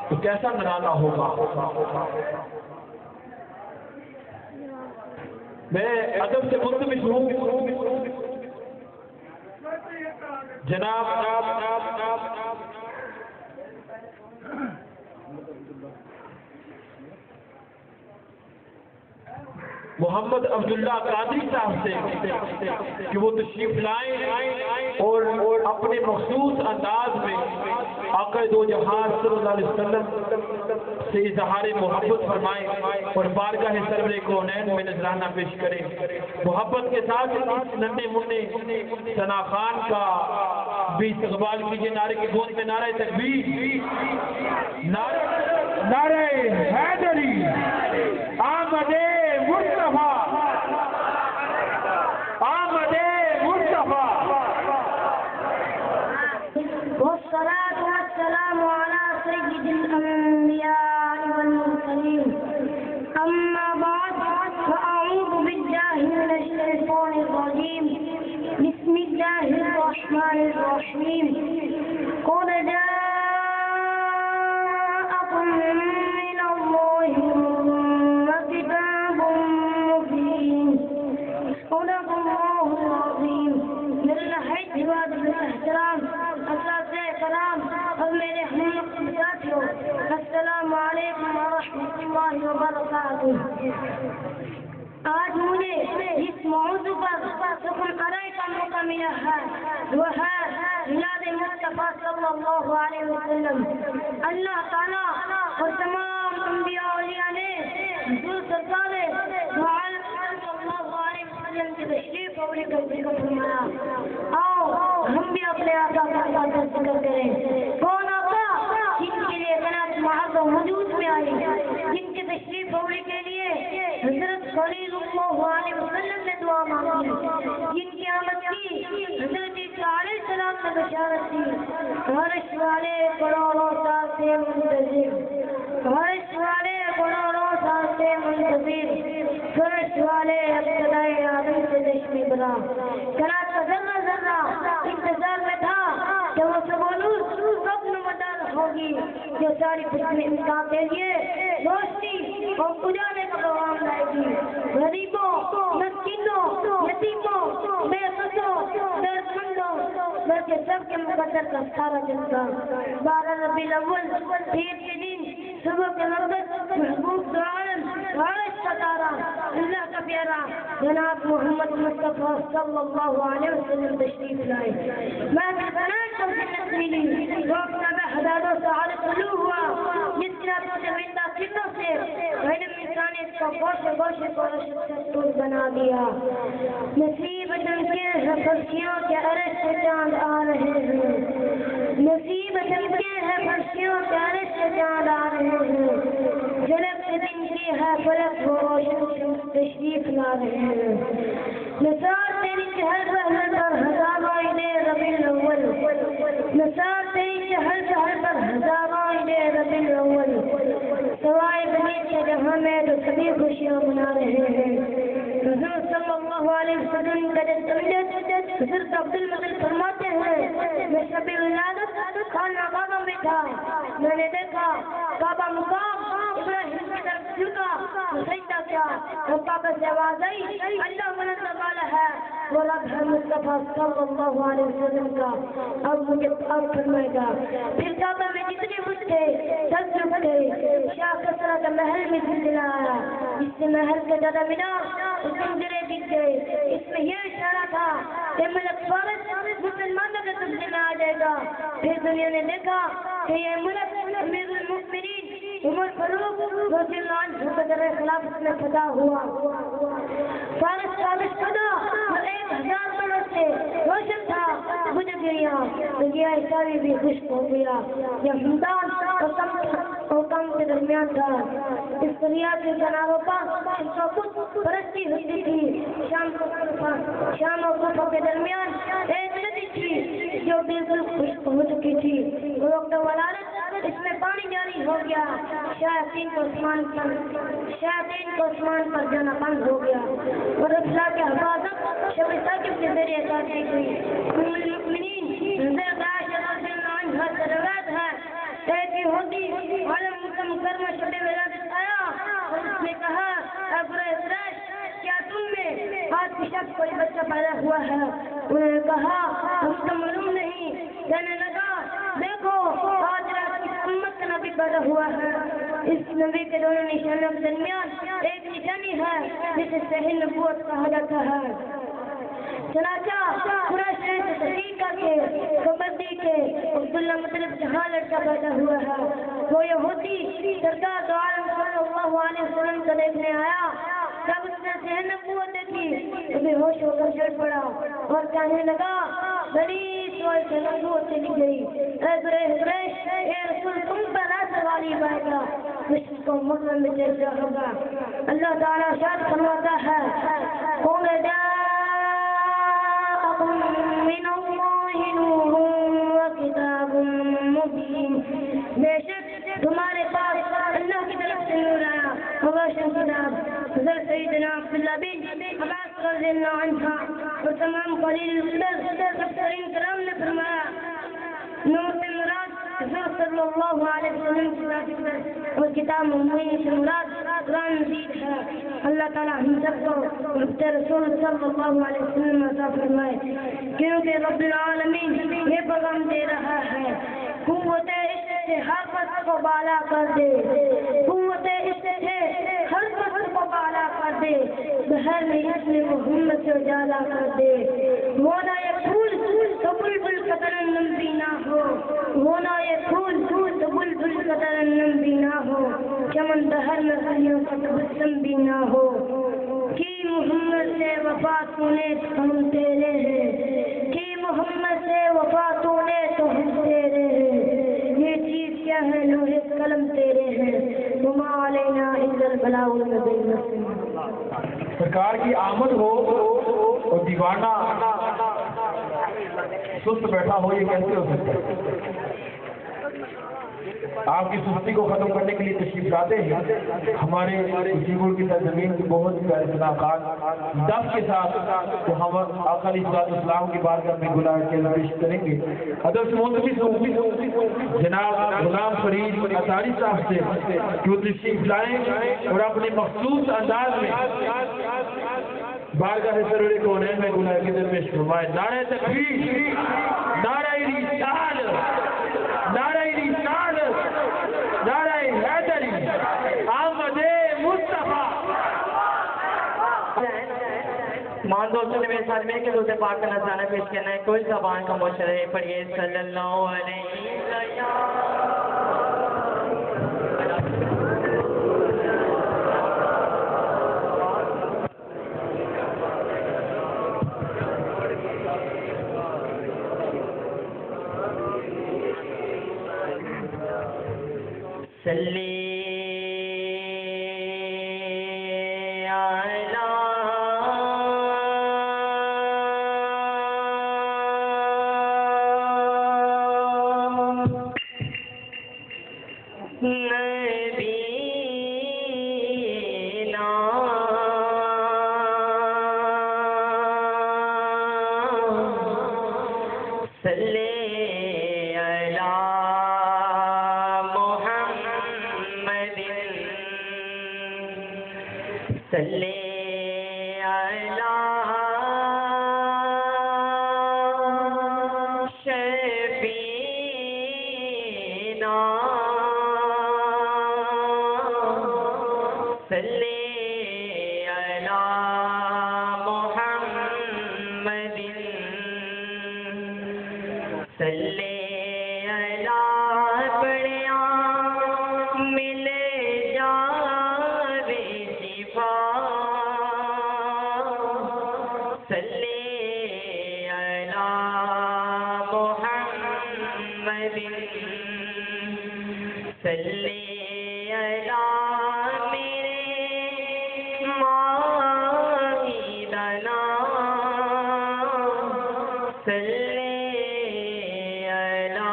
تو کیسا نرالا ہوگا۔ میں ادب سے ملتمس ہوں جناب محمد عبداللہ قادری صاحب سے کہ وہ تشریف لائیں اور اپنے مخصوص انداز میں آقا دو جہاں صلی اللہ علیہ وسلم سے اظہار محبت فرمائیں اور بارگاہ سرور کونین میں نذرانہ پیش کریں۔ محبت کے ساتھ اس ننھے منھے ثنا خان کا بھی استقبال کیجیے۔ نعرے کی گونج میں نعرہ تکبیر، نعرہ حیدری، آمد مصطفیٰ، آمد مصطفیٰ۔ والصلاة والسلام على سيد الأنبياء والمرسلين، أما بعد فأعوذ بالله من الشيطان الرجيم، بسم الله الرحمن الرحيم، قد جاءكم من الله كتاب مبين، صدق الله العظيم۔ میرے نہایت عزت و احترام اساتذہ کرام اور میرے ہم ساتھیوں، السلام علیکم ورحمۃ اللہ وبرکاتہ۔ آج مجھے اس موضوع پر سخن ارائے کا موقع ملا ہے، وہ ہے میلاد مصطفیٰ صلی اللہ علیہ وسلم۔ اللہ تعالیٰ اور تمام انبیاء اولیاء نے حضور سرکار دو عالم صلی اللہ علیہ وسلم کی تشریف آوری کا ذکر فرمایا۔ آؤ ہم بھی اپنے آقا کا ذکر کریں۔ کون آقا؟ جن کے لیے قناعت محبت وجود میں آئی، جن کے تشریف آوری کے لیے حضرت صلی اللہ علیہ وسلم نے دعا مانگی، جن کی آمد کی حضرت عیسیٰ علیہ السلام نے بشارت دی۔ عرش والے کروڑوں سال سے منتظر، عرش والے کروڑوں سال سے منتظر، فرش والے ابتدائے آدم سے دشمی بنا۔ قناعت کا ذرہ ذرہ انتظار میں تھا کہ وہ سبولوس کب نمودار ہوگی، جو ساری انسان کے لیے روشنی اور اجالے کا پیغام لائے گی۔ غریبوں، مسکینوں، یتیموں، بے قصوں، ضرورتمندوں، بلکہ سب کے مقدر کا سارا جنتا۔ 12 ربیع الاول عید کے دن صبح کے وقت محبوب دو عالم عرش کا تارا، اللہ کا پیارا جناب محمد مصطفیٰ صلی اللہ علیہ وسلم تشریف لائے۔ میں بنائے کو جنت ملی، وہ اپنا بحداد و سعادت طلوع ہوا، جس کی راتوں سے زندہ کنوں سے علم انسانیت کا گوشے گوشے کو رشد بنا دیا۔ نصیب چمکے ہیں فرشیوں کے عرش سے چاند آ رہے ہیں، نصیب چمکے ہیں فرشیوں کے عرش سے چاند آ رہے ہیں، جلک سے دن کی ہے فلک وہ روشن تشریف لا رہے ہیں۔ نثار سے شہر شہر پر ہزاروں عید ربیع الاول، نثار شہر شہر پر ہزاروں عید ربیع الاول، سوائے بنی کے جہاں میں تو سبھی خوشیاں منا رہے ہیں۔ حضور صلی اللہ علیہ وسلم کا حضرت عبد المطلب فرماتے ہیں میں شب ولادت خانہ کعبہ میں تھا، میں نے دیکھا کعبہ مقام ابراہیم کی طرف جھکا، سجدہ کیا، اور کعبہ سے آواز آئی اللہ بلند والا ہے وہ رب ہے مصطفیٰ صلی اللہ علیہ وسلم کا، اب مجھے اب فرمائے گا۔ پھر کعبہ میں جتنے بت تھے سب جھک گئے، شاہ کسرا کا محل میں زلزلہ آیا، جس سے محل کا زیادہ مینار زنجیریں گر گئے، اس میں یہ اشارہ تھا کہ ملک فارس مسلمانوں کے قبضے میں آ جائے گا۔ پھر دنیا نے دیکھا کہ یہ ملک امیر المؤمنین عمر فاروق رضی اللہ عنہ کے در خلافت میں فدا ہوا۔ فارس فدا اور 1000 برس سے روشن تھا، بجھ گیا تو یہ اشاری بھی خشک ہو گیا۔ یہ ہمدان اور کم کے درمیان تھا، اس دریا کے کناروں پر بت پرستی ہوتی تھی۔ شام اور کوفہ کے درمیان ایک ندی تھی جو بالکل خشک ہو چکی تھی، وقت ولادت اس میں پانی جاری ہو گیا، شیاطین کو آسمان پر جانا بند ہو گیا، اور اصلاح کے حفاظت شب ثاقب کے ذریعے کی گئی۔ المؤمنین حضرت عائشہ رضی اللہ عنہا سے روایت ہے ایک یہودی عالم مکرمہ شب ولادت آیا اور اس نے کہا اے قریش کیا تم میں آج کی شب کوئی بچہ پیدا ہوا ہے؟ انہوں نے کہا ہم کو معلوم نہیں۔ کہنے لگا دیکھو آج رات کی امت کا نبی پیدا ہوا ہے، اس نبی کے دونوں نشانوں کے درمیان ایک نشانی ہے جسے صحیح نبوت کہا جاتا ہے۔ چنانچہ قریش سے تحقیق کر کے خبر دی کہ عبداللہ مطلب جہاں لڑکا پیدا ہوا ہے، وہ یہودی سرکار دو عالم صلی اللہ علیہ وسلم کو دیکھنے آیا۔ جب اس نے صحیح نبوت دیکھی تو بے ہوش ہو کر چڑھ پڑا اور کہنے لگا بڑی سوال سے نبوت چلی گئی، اے قریش اے رسول تم پر ایسا والی آئے گا مشکل کو مکرم میں جیسا ہوگا۔ اللہ تعالیٰ شاد فرماتا ہے قل جاءکم من اللہ نور وکتاب مبین، بے شک تمہارے پاس اللہ کی طرف سے نور آیا اور روشن کتاب۔ حضرت سیدنا عبداللہ بن عباس رضی اللہ عنہ اور تمام قلیل القدر مفسرین کرام نے فرمایا نور سے مراد حضور صلی اللہ علیہ وسلم کی ذات اور کتاب مبین سے مراد قرآن مجید ہے۔ اللہ تعالیٰ ہم سب کو رب رسول صلی اللہ علیہ وسلم عطا فرمائے، کیونکہ رب العالمین یہ پیغام دے رہا ہے قوت عشق سے ہر پس کو بالا کر دے، قوت عشق سے ہر پس کو بالا کر دے، بہر میں اسم محمد سے اجالا کر دے۔ مولا یہ پھول تو بلبل کا ترنم بھی نہ ہو، مولا یہ پھول تو بلبل کا ترنم بھی نہ ہو، چمن بہر میں کلیوں کا تبسم بھی نہ ہو۔ کی محمد سے وفا تو نے تو ہم تیرے ہیں، کی محمد سے وفا تو نے تو ہم تیرے ہیں، یہ چیز کیا ہے لوہے قلم تیرے ہیں، وما علینا الا البلاغ المبین۔ سرکار کی آمد ہو اور دیوانہ سست بیٹھا ہو، یہ کیسے ہو سکتا ہے؟ آپ کی سستی کو ختم کرنے کے لیے تشریف لاتے ہیں ہمارے جیگور کی سرزمین کی بہت پیارے صداقات دس کے ساتھ تو ہم آقا علیہ السلام کی بارگاہ میں گناہ کے پیش کریں گے۔ ادب سے منتظر جناب غلام فرید اطاری صاحب سے جو تشریف لائیں اور اپنے مخصوص انداز میں بارگاہ سرور کونین میں گناہ کے درپیش فرمائے۔ نعرہ تکبیر، نعرہ رسالت، نعرہ رسالت، نعرہ حیدری، آمد مصطفیٰ۔ مان دوستوں نے میرے ساتھ مل کے دوسرے پاک کا نذرانہ پیش کرنا ہے، کوئی زبان کا مشرح پڑھیے صلی اللہ علیہ وسلم۔ صلی علی صلی علی شفیعنا صلی علی محمد صلی علی بڑیا مل جاوے شفا صلی علی محمد صلی علی میرے ماہی دنا صلی علی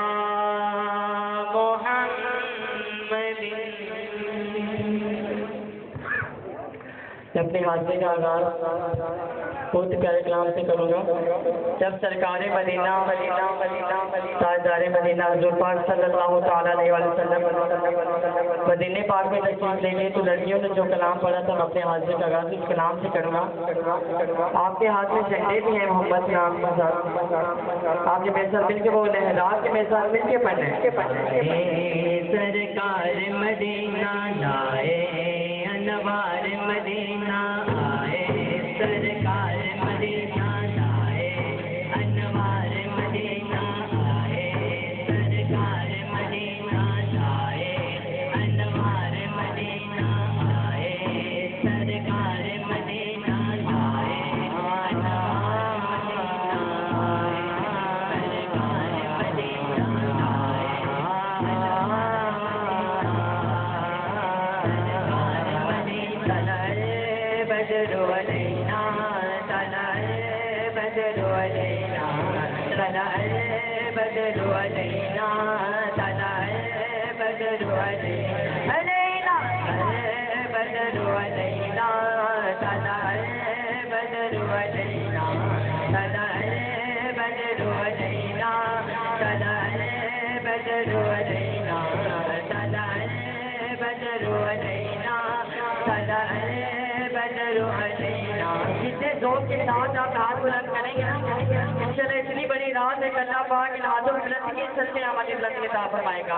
محمد. اپنے حاضری کا آغاز بہت پیارے کلام سے کروں گا. جب سرکار مدینہ تاجدار مدینہ حضور پاک صلی اللہ تعالیٰ علیہ وسلم مدینہ پاک میں تشریف لے گئے تو لڑکیوں نے جو کلام پڑھا تھا میں اپنے حاضری کا آغاز اس کلام سے کروں گا. آپ کے ہاتھ میں جھنڈے بھی ہیں محمد نام کے ساتھ. آپ کے میرے ساتھ مل کے بولے ہیں رات کے میرے ساتھ مل کے پڑھیں. سرکار مدینہ لائے انوار مدینہ آئے سرکار مدینہ لائے انوار مدینہ آئے سرکار مدینہ لائے انوار مدینہ آئے سرکار مدینہ لائے بدر علينا طلع بدر علينا طلع بدر علينا طلع بدر علينا بدر علينا طلع بدر علينا طلع بدر علينا طلع بدر علينا طلع بدر علينا طلع بدر علينا. جتنے ذوق کے ساتھ آپ ہاتھ بلند کریں گے انشاءاللہ اتنی بڑی رات ہے کہ اللہ پاک ان ہاتھوں میں بلند کی سچے ہماری بلند کے ساتھ فرمائے گا.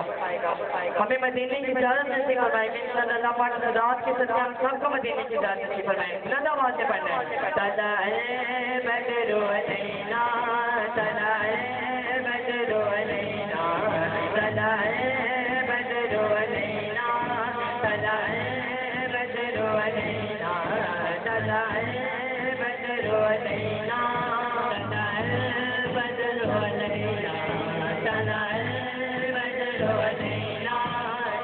ہمیں مدینے کی اجازت نصیب فرمائے گا انشاءاللہ. اللہ پاک اس رات کے سچے ہم سب کو مدینے کی اجازت نصیب فرمائے گا. بلند آواز سے پڑھنا ہے طلع بدر علينا طلع بدر علينا طلع بدر علينا طلع بدر علينا طلع بدر علينا طلع بدر علينا طلع بدر علينا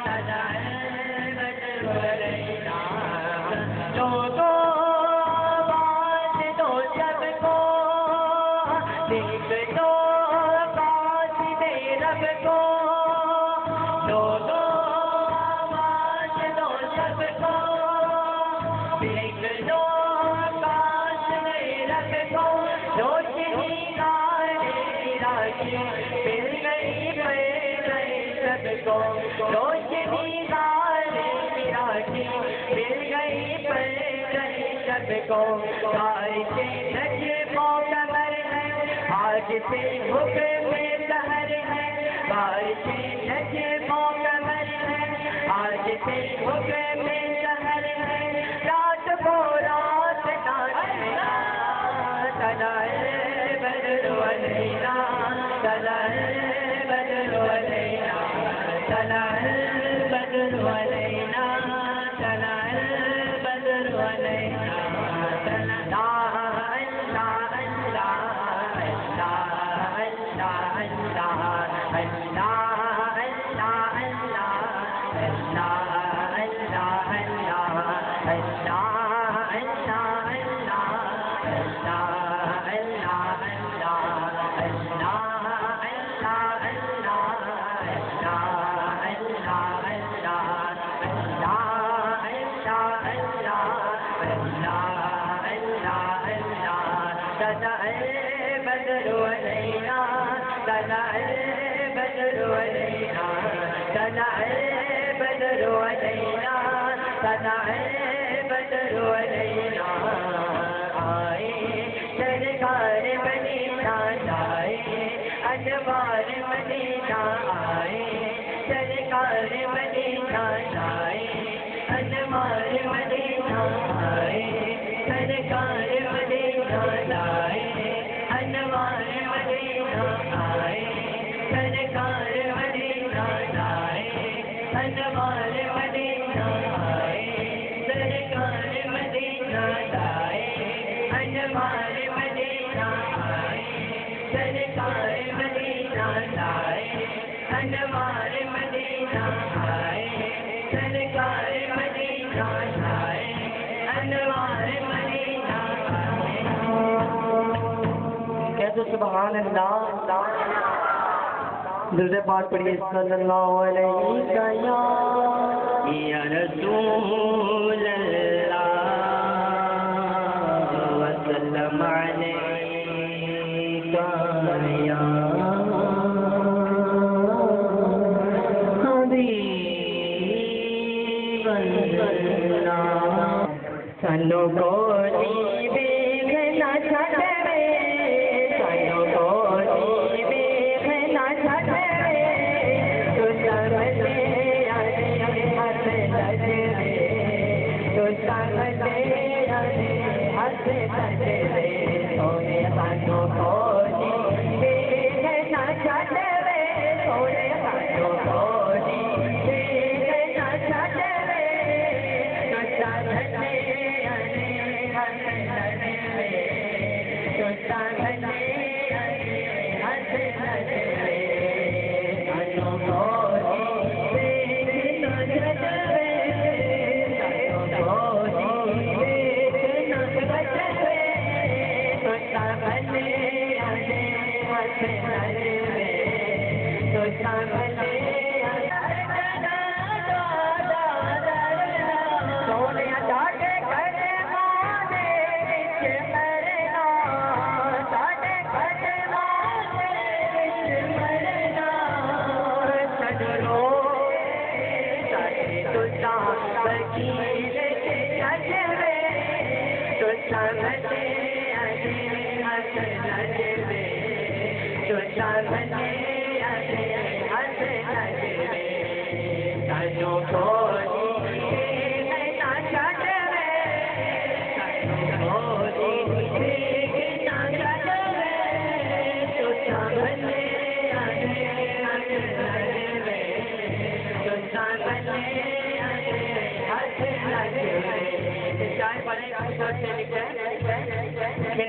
طلع بدر علينا. دو بات دو سب کو دیکھ دو بات دے رب کو دو بات دو سب کو دیکھ دو بات دے رب کو روشنی داری راکی مل گئی پہ گئی سب کو روشنی داری راکی مل گئی پہ گئی سب کو. آج سے نجموں کمر ہے آج سے حکم سحر ہے آج سے نجموں کمر ہے آج سے حکم سحر ہے رات کو رات ناچنا طلع بدر علينا طلع بدر علينا طلع بدر علينا طلع بدر علينا. بدر علينا طلع بدر علينا طلع بدر علينا طلع بدر علينا مدینہ لائے انوار مدینہ آئے سرکار مدینہ لائے انوار مدینہ آئے سرکار مدینہ لائے انوار مدینہ آئے سرکار مدینہ لائے انوار مدینہ آئے سرکار مدینہ لائے انوار مدینہ آئے سرکار مدینہ لائے انوار مدینہ آئے. کہتے سبحان اللہ درود پاک پڑھیے صلی اللہ علیہ وسلم. یا رسول اللہ وسلم علیکہ یا حبیب اللہ. سنو کو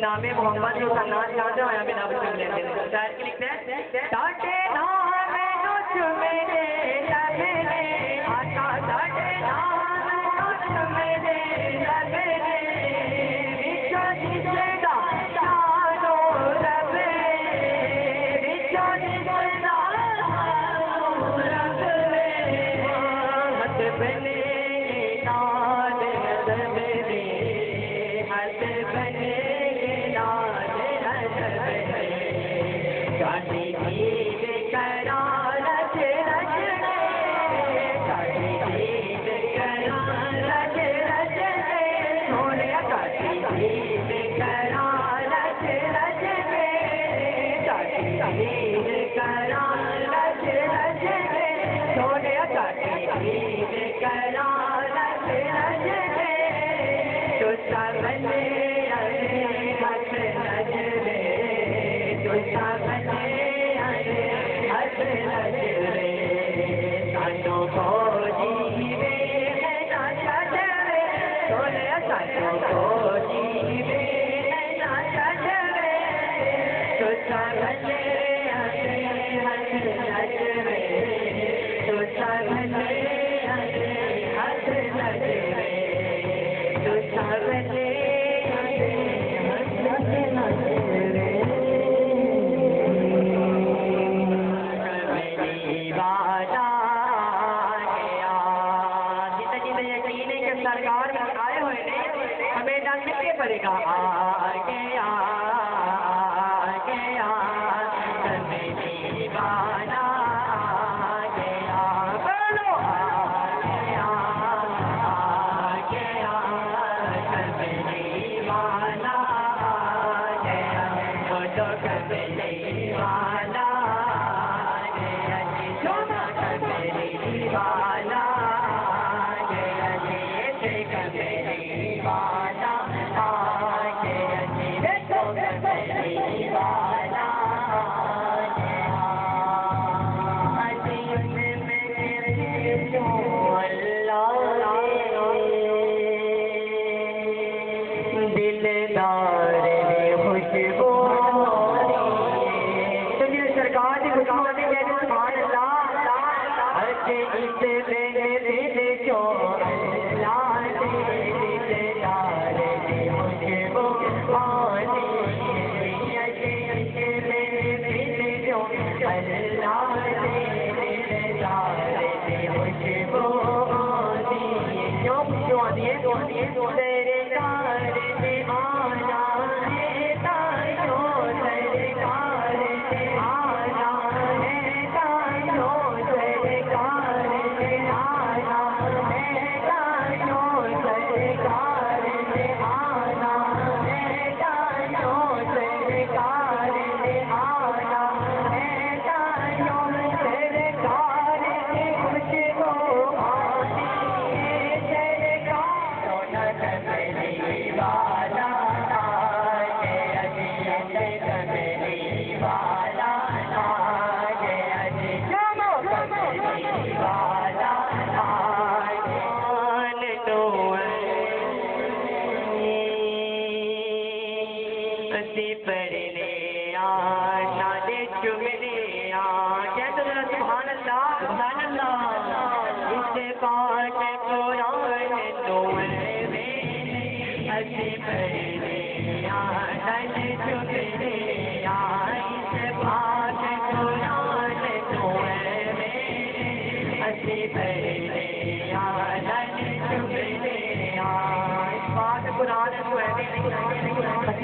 نام محمد جو کا نام جانتے ہو یا بنا بچوں لیتے ہیں شاعر کے لکھتے ہیں ڈاٹے نام نوچ میرے لبنے آقا ڈاٹے نام نوچ میرے لبنے بچوں جسے دا جانو ربے بچوں جسے دا جانو ربے ہاتھ بنے ناد نظر ہاتھ بنے Bye.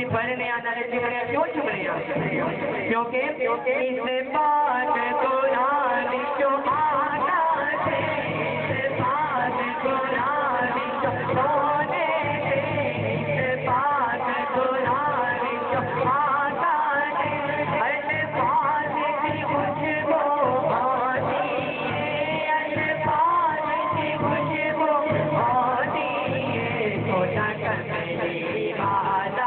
پڑھنے آنا چمڑے کیوں چمڑے کیونکہ اس پاک قرآن جو آنا ہے اس پاک قرآن جو سونے اس پاک قرآن جو آنا ہے الفاظ کی خوشبو آتی ہے الفاظ کی خوشبو آتی ہے سوچا کر میری والا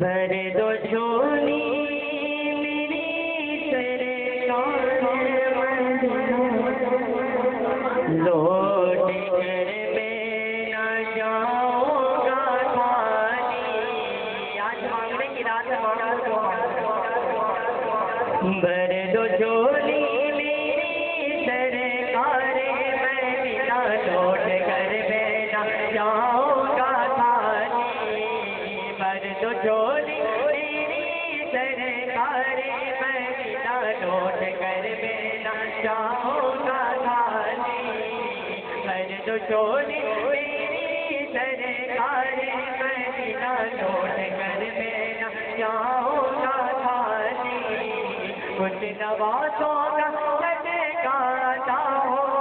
درد و جھولی میری سرکار لوٹ کر میں نہ جاؤں گا خالی آج مانگنے کی رات درد و جھولی میری سرکار میں بنا لوٹ کر میں نہ جاؤں گا خالی درد و جھولی میری سرکار میں بنا لوٹ کر میں نہ جاؤں گا خالی درد و جھولی میری سرکار میں بنا لوٹ کر میں نہ جاؤں گا خالی کچھ نوازوں کا لٹکاتا ہو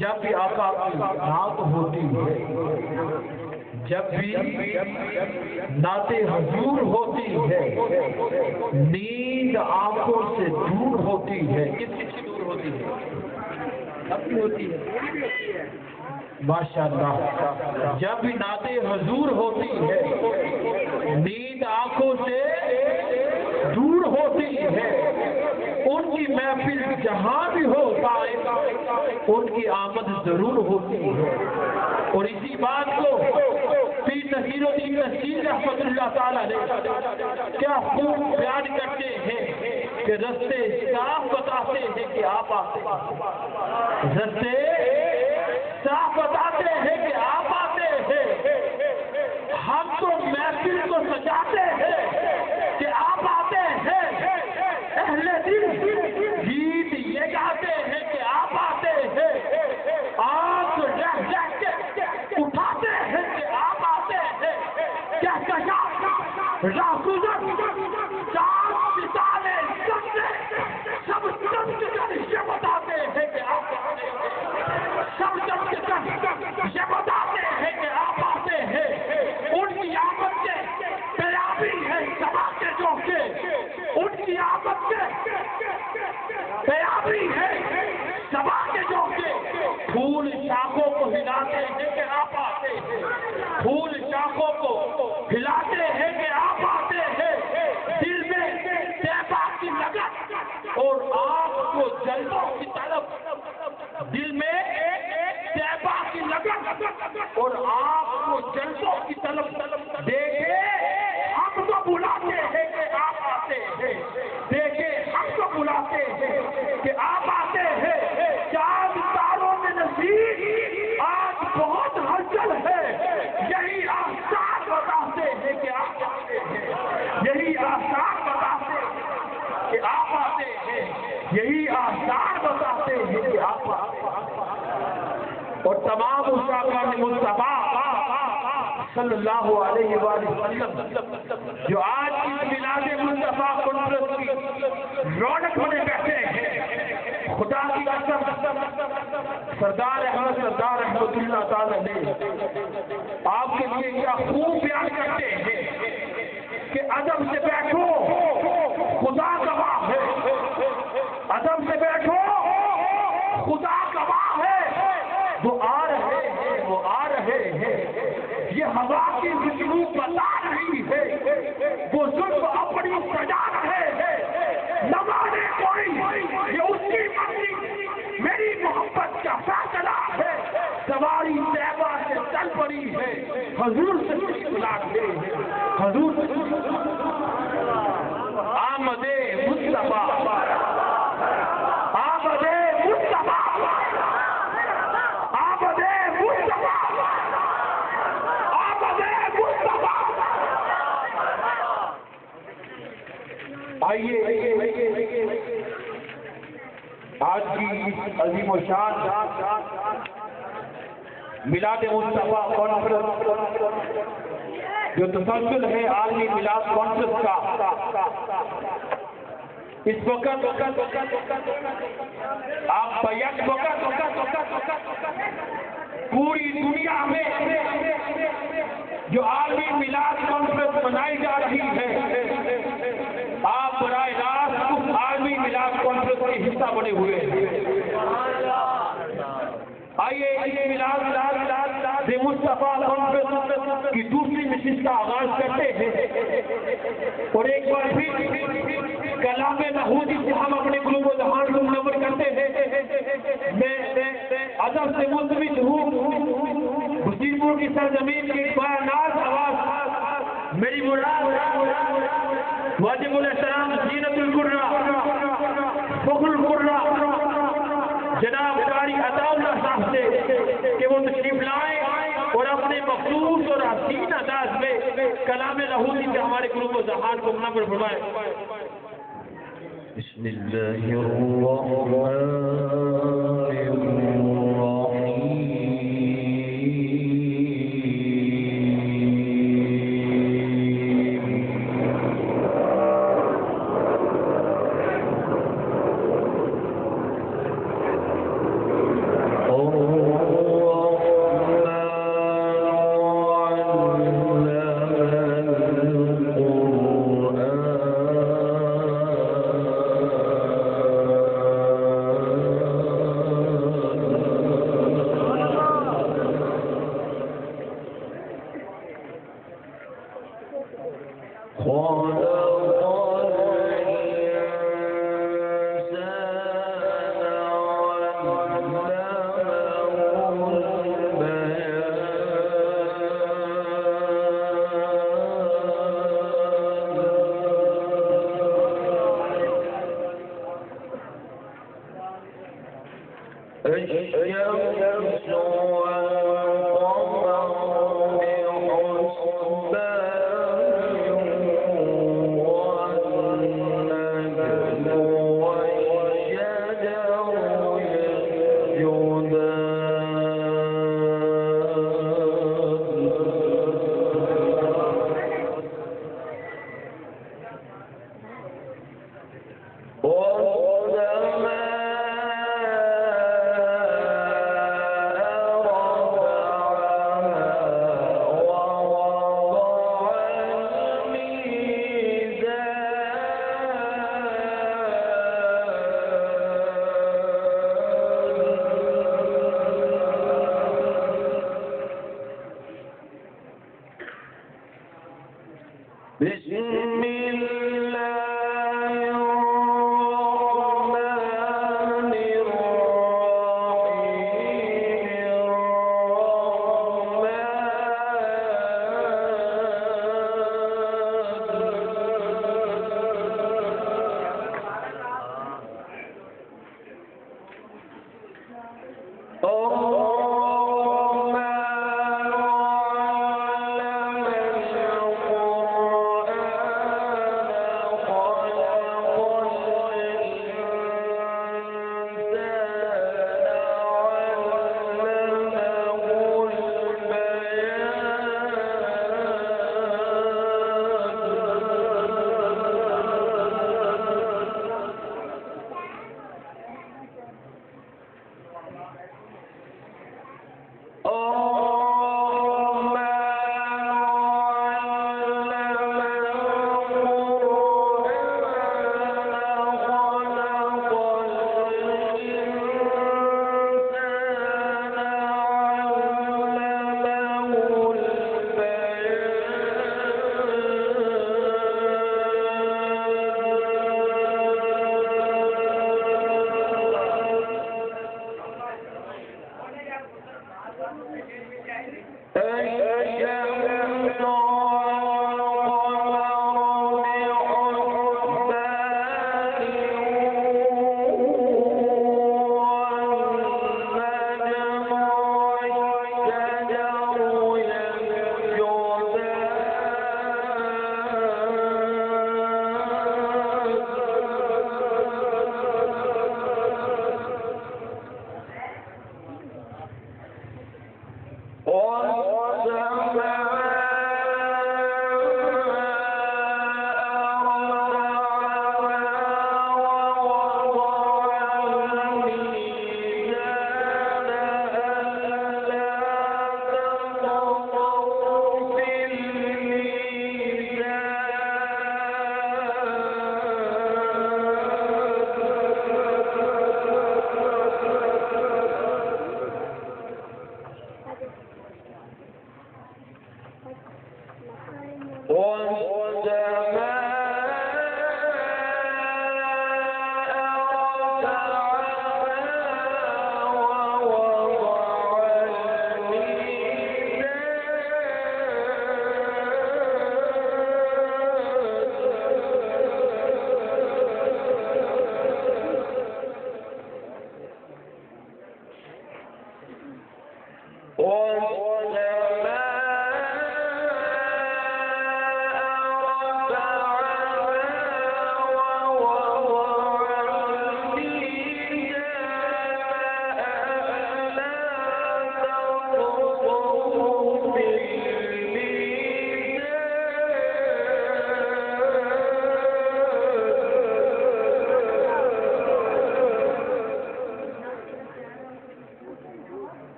جب بھی آقا کی نعت ہوتی ہے جب بھی نعت حضور ہوتی ہے نیند آنکھوں سے دور ہوتی ہے کس چیز سے دور ہوتی ہے اپنی ہوتی ہے ماشاءاللہ جب بھی نعت حضور ہوتی ہے نیند آنکھوں سے دور ہوتی ہے، ان کی محفل جہاں بھی ہو ان کی آمد ضرور ہوتی ہے۔ اور اسی بات کو پیر نصیر الدین نصیر رحمت اللہ تعالیٰ نے کیا خوب بیان کرتے ہیں کہ رستے صاف بتاتے ہیں کہ آپ آتے ہیں، رستے صاف بتاتے ہیں کہ آپ آتے ہیں، ہم تو محفل کو سجاتے ہیں کہ آپ آتے ہیں، اہل دل گیت یہ گاتے ہیں کہ آپ آتے ہیں، آپ رہ کے اٹھاتے ہیں کہ آپ آتے ہیں، کیا کشا راہ گزر چاند ستارے سب چمک کر یہ بتاتے ہیں کہ آپ آتے ہیں، سب چمک کر یہ بتاتے ہیں کہ آپ آتے ہیں، ان کی آمد کے پیابی ہے سبا کے جوکے، ان کی آمد کے پیابی ہے سبا کے جوکے، پھول شاخوں کو ہلاتے ہیں کہ آپ آتے ہیں، پھول شاخوں کو ہلاتے ہیں کہ آپ آتے ہیں، دل میں طیبہ کی لگن اور آپ کو جلووں کی طرف، دل میں طیبہ کی لگن اور آپ کو جلووں کی طرف دیکھے ہم کو بلاتے ہیں کہ آپ آتے ہیں، دیکھے ہم کو بلاتے ہیں کہ آپ آتے ہیں، چاند تاروں میں نصیب آج بہت ہلچل ہے، یہی آثار بتاتے ہیں کہ آپ آتے ہیں، یہی آثار بتاتے ہیں کہ آپ آتے ہیں، یہی آثار بتاتے ہیں کہ آپ آتے ہیں۔ اور تمام مصطفیٰ مصطفیٰ صلی اللہ علیہ وآلہ وسلم جو آج اس میلاد مصطفیٰ کانفرنس کی رونق بنے بیٹھے ہیں، خدا کی قسم سردار احمد سردار رحمت اللہ تعالی نے آپ کے لیے کیا خوب بیان کرتے ہیں کہ ادب سے بیٹھو خدا گواہ ہے، ادب سے بیٹھو خدا گواہ ہے، وہ آ رہے ہیں، وہ آ رہے ہیں، یہ ہوا کی خوشبو بتا رہی ہے، وہ ظلم اپنی سجا رہے ہیں، نہ مانے کوئی یہ اس کی مرضی، میری محبت کا فیصلہ ہے، سواری طیبہ سے چل پڑی ہے، حضور سے بلا رہے ہیں، حضور سے آمد مصطفیٰ، آمد مصطفیٰ، آمد مصطفیٰ، آمد مصطفیٰ۔ آئیے آج کی اس عظیم و شان میلاد مصطفیٰ کانفرنس جو تسلسل ہے عالمی میلاد کانفرنس کا، اس وقت آپ بیک وقت پوری دنیا میں جو عالمی میلاد کانفرنس منائی جا رہی ہے، آپ براہ راست اس عالمی میلاد کانفرنس کے حصہ بنے ہوئے ہیں۔ آئیے اس میلاد مصطفیٰ کانفرنس کی دوسری نشست کا آغاز کرتے ہیں، اور ایک بار پھر کلام محمودی سے ہم اپنے قلوب و ذہان کو منور کرتے ہیں۔ میں ادب سے ملتمس ہوں حسین پور کی سرزمین کی باناز آواز میری مراد واجب الاحترام زینت القرہ فخر القرہ جناب قاری عطا اللہ صاحب سے کہ وہ تشریف لائیں اور اپنے مخصوص اور حسین انداز میں کلام لہودی سے ہمارے قلوب و ذہان کو منور فرمائیں۔ بسم اللہ الرحمن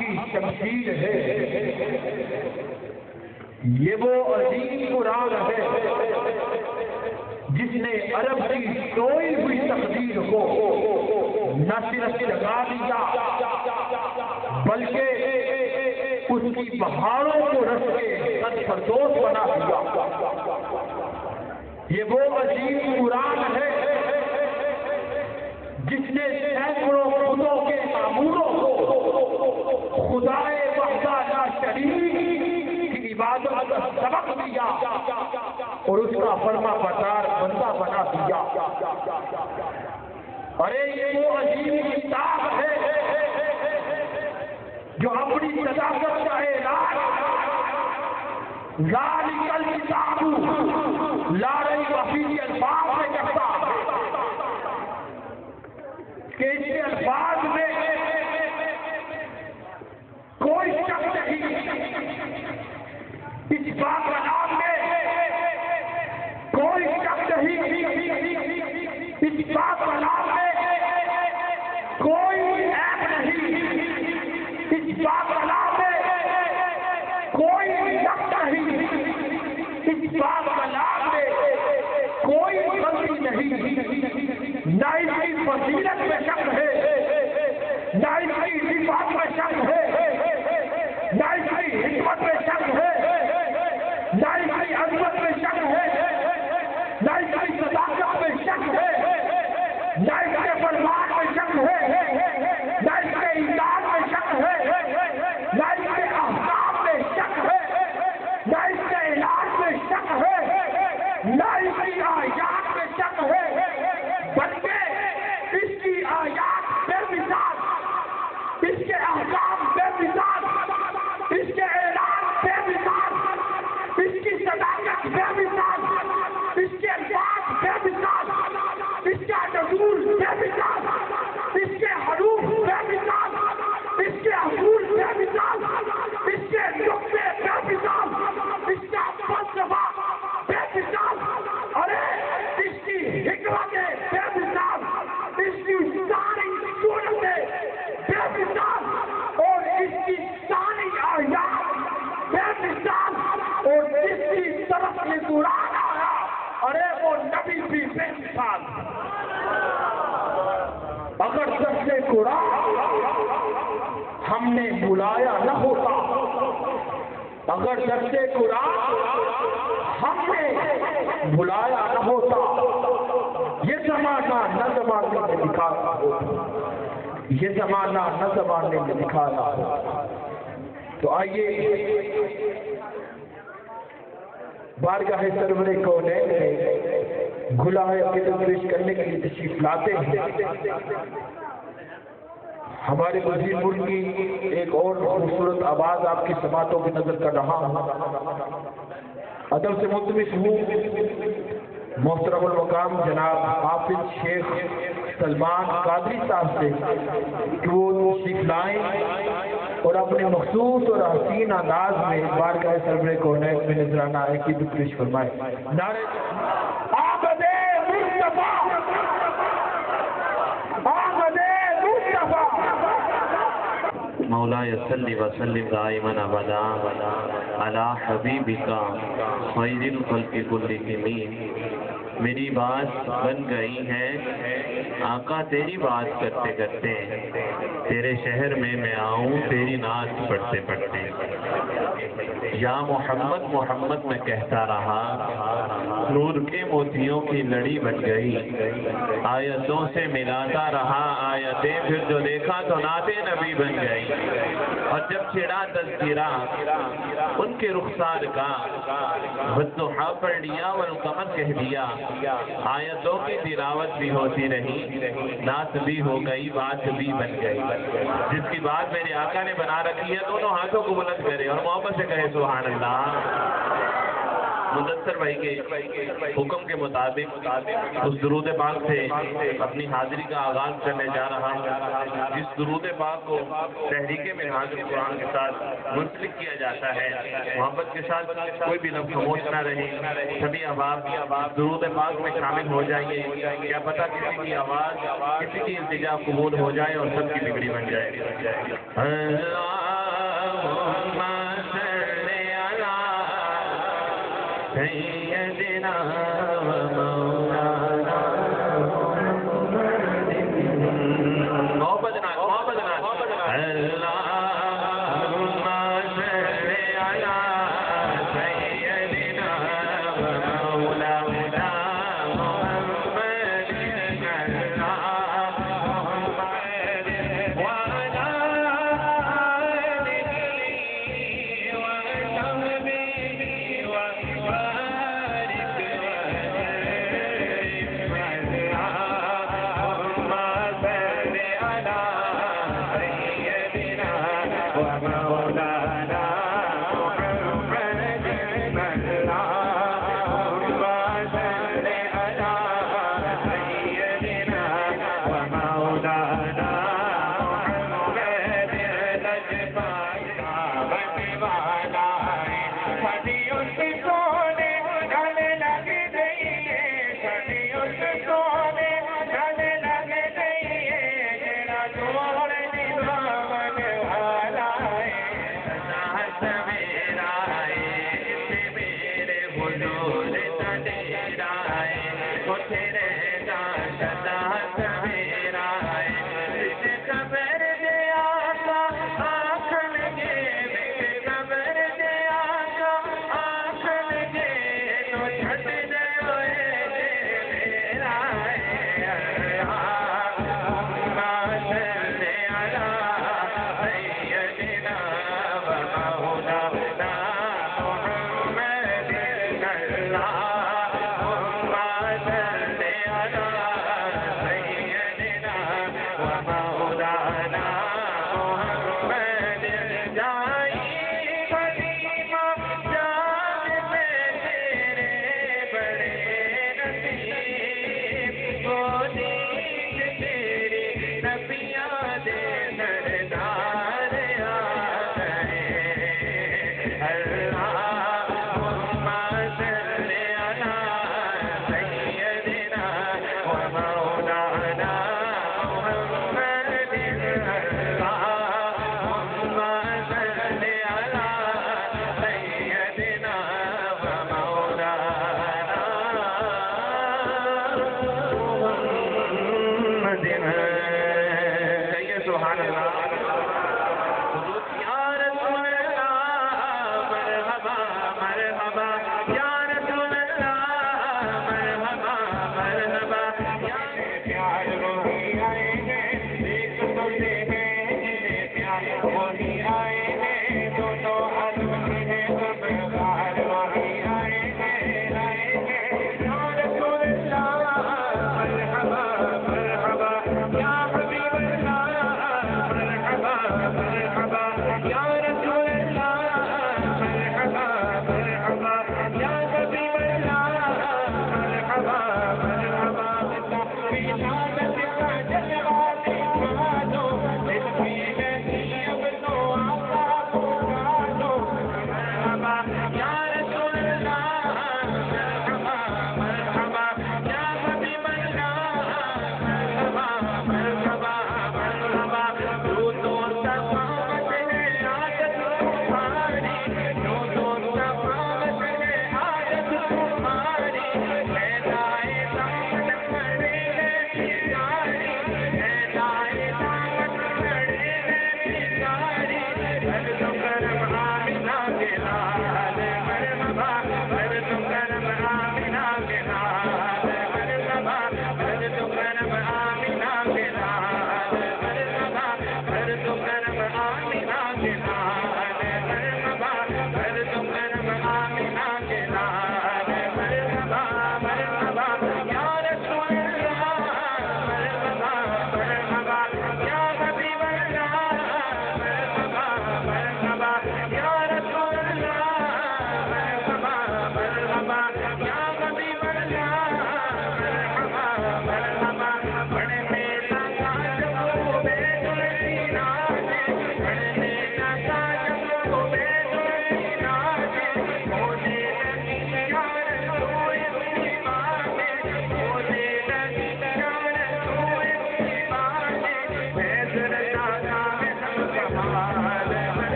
کی شمشیر ہے، یہ وہ عظیم قرآن ہے جس نے عرب کی سوئی ہوئی تقدیر کو نہ صرف جگا دیا بلکہ اس کی بہاروں کو رس کے قد پردوش بنا دیا۔ یہ وہ عظیم قرآن ہے جس نے سینکڑوں خدوں کے معموروں کو خدائے وحدہ لا شریک کی عبادت کا سبق دیا اور اس کا فرما بردار بندہ بنا دیا۔ ارے یہ وہ عظیم کتاب ہے جو اپنی صداقت کا اعلان ذالک الکتاب لا ریب فیہ الفاظ میں کرتا کہ اس کے الفاظ میں کوئی شک نہیں، اس بات کا نام میں کوئی شک نہیں، اس بات کا نام میں کوئی عیب نہیں، اس بات کا نام میں کوئی شک نہیں، اس بات کا نام میں کوئی غلطی نہیں، نہ اس کی فضیلت میں شک ہے، نہ اس کی صفات میں شک ہے، نہ اس کی حکمت میں شک ہے، نہ اس کی عظمت میں شک ہے، نہ اس کی صداقت میں شک ہے، نہ اس کے فرمان میں شک ہے، نہ اس کے امداد میں شک ہے، نہ اس کے احکام میں شک ہے، نہ اس کے علاج میں شک ہے، نہ اس کی آیات میں شک ہے، بلکہ اس کی آیات بے مثال، اس کے احکام بے مثال، اس کے اعلان بے مثال، اس کی صداقت بے مثال، اس کے الفاظ بے مثال، اس کا نزول بے مثال، اس کے حروف بے مثال، اس کے اصول بے مثال، اس کے نقطے بے مثال، اس کا فلسفہ بے مثال، ارے اس کی حکمت بے مثال، اس کی ساری صورتیں بے مثال، اور اس کی ساری آیات بے مثال، اور جس کی طرف یہ قرآن آیا ارے وہ نبی بھی بے مثال۔ اگر درس قرآن ہم نے بلایا نہ ہوتا، اگر درس قرآن ہم نے بلایا نہ ہوتا، یہ زمانہ نہ زمانے میں دکھانا ہوتا، یہ زمانہ نہ زمانے میں دکھانا ہوتا۔ تو آئیے بارگاہ سرور کونین میں گلہ عقیدت پیش کرنے کے لیے تشریف لاتے ہیں ہمارے وزیر ملک کی ایک اور خوبصورت آواز آپ کی سماعتوں کی نظر کر رہا ہوں۔ ادب سے ملتمس ہوں محترم المقام جناب حافظ شیخ سلمان قادری صاحب سے کہ وہ تشریف لائیں اور اپنے مخصوص اور حسین انداز میں بارگاہ سرور کونین میں نذرانہ عقیدت پیش فرمائیں۔ نعرہ آمد مصطفیٰ، آمد مصطفیٰ۔ مولاي صل وسلم دائما ابدا على حبيبك خير الخلق كلهم۔ میری بات بن گئی ہے آقا تیری بات کرتے کرتے، تیرے شہر میں میں آؤں تیری نعت پڑھتے پڑھتے۔ یا محمد محمد میں کہتا رہا، نور کے موتیوں کی لڑی بن گئی، آیتوں سے ملاتا رہا آیتیں، پھر جو دیکھا تو نعت نبی بن گئی۔ اور جب چھڑا تذکرہ ان کے رخسار کا، والضحیٰ پڑھ لیا والقمر کہہ دیا، آیتوں کی تلاوت بھی ہوتی رہی، نعت بھی ہو گئی، بات بھی بن گئی۔ جس کی بات میرے آقا نے بنا رکھی ہے دونوں ہاتھوں کو بلند کرے اور محبت سے کہے سبحان اللہ۔ مدثر بھائی کے حکم کے مطابق اس درود پاک سے اپنی حاضری کا آغاز کرنے جا رہا ہوں، جس درود پاک کو تحریک منہاج القرآن کے ساتھ منسلک کیا جاتا ہے۔ محبت کے ساتھ کوئی بھی لفظ خاموش نہ رہے، سبھی احباب درود پاک میں شامل ہو جائیے، کیا پتہ کسی کی آواز کسی کی التجا قبول ہو جائے اور سب کی بگڑی بن جائے۔ اللہ ومولانا محمد اللهم صل على سيدنا ومولانا محمد الأجمل والا صديق سونے ڈال لگ گئی صدیق سونے ڈال لگ گئی جڑا جوڑ دیوان والا سویرا میرے حضور تیرا تیرے دا سدا سویرا خبر دیا آنکھ لگے خبر دیا آنکھ لگے تو چھٹ دے میرا سیدنا ومولانا محمد اللهم صل على سيدنا ومولانا محمد جائی خلیمہ جان میں تیرے بڑے نصیب وہ نیک تیری نبیاں دے سردار آ گئے اللهم صل على سيدنا ومولانا محمد اللهم صل على سيدنا ومولانا محمد کہیے سبحان اللہ یا رسول اللہ مرحبا مرحبا یا رسول اللہ مرحبا مرحبا یا پیار وہی آئے ہیں ایک تو سے ہے جنہیں پیار وہی آئے ہیں دونوں عالم کے ہیں سب غار وہی آئے ہیں یا رسول اللہ مرحبا مرحبا یا حبیب اللہ مرحبا مرحبا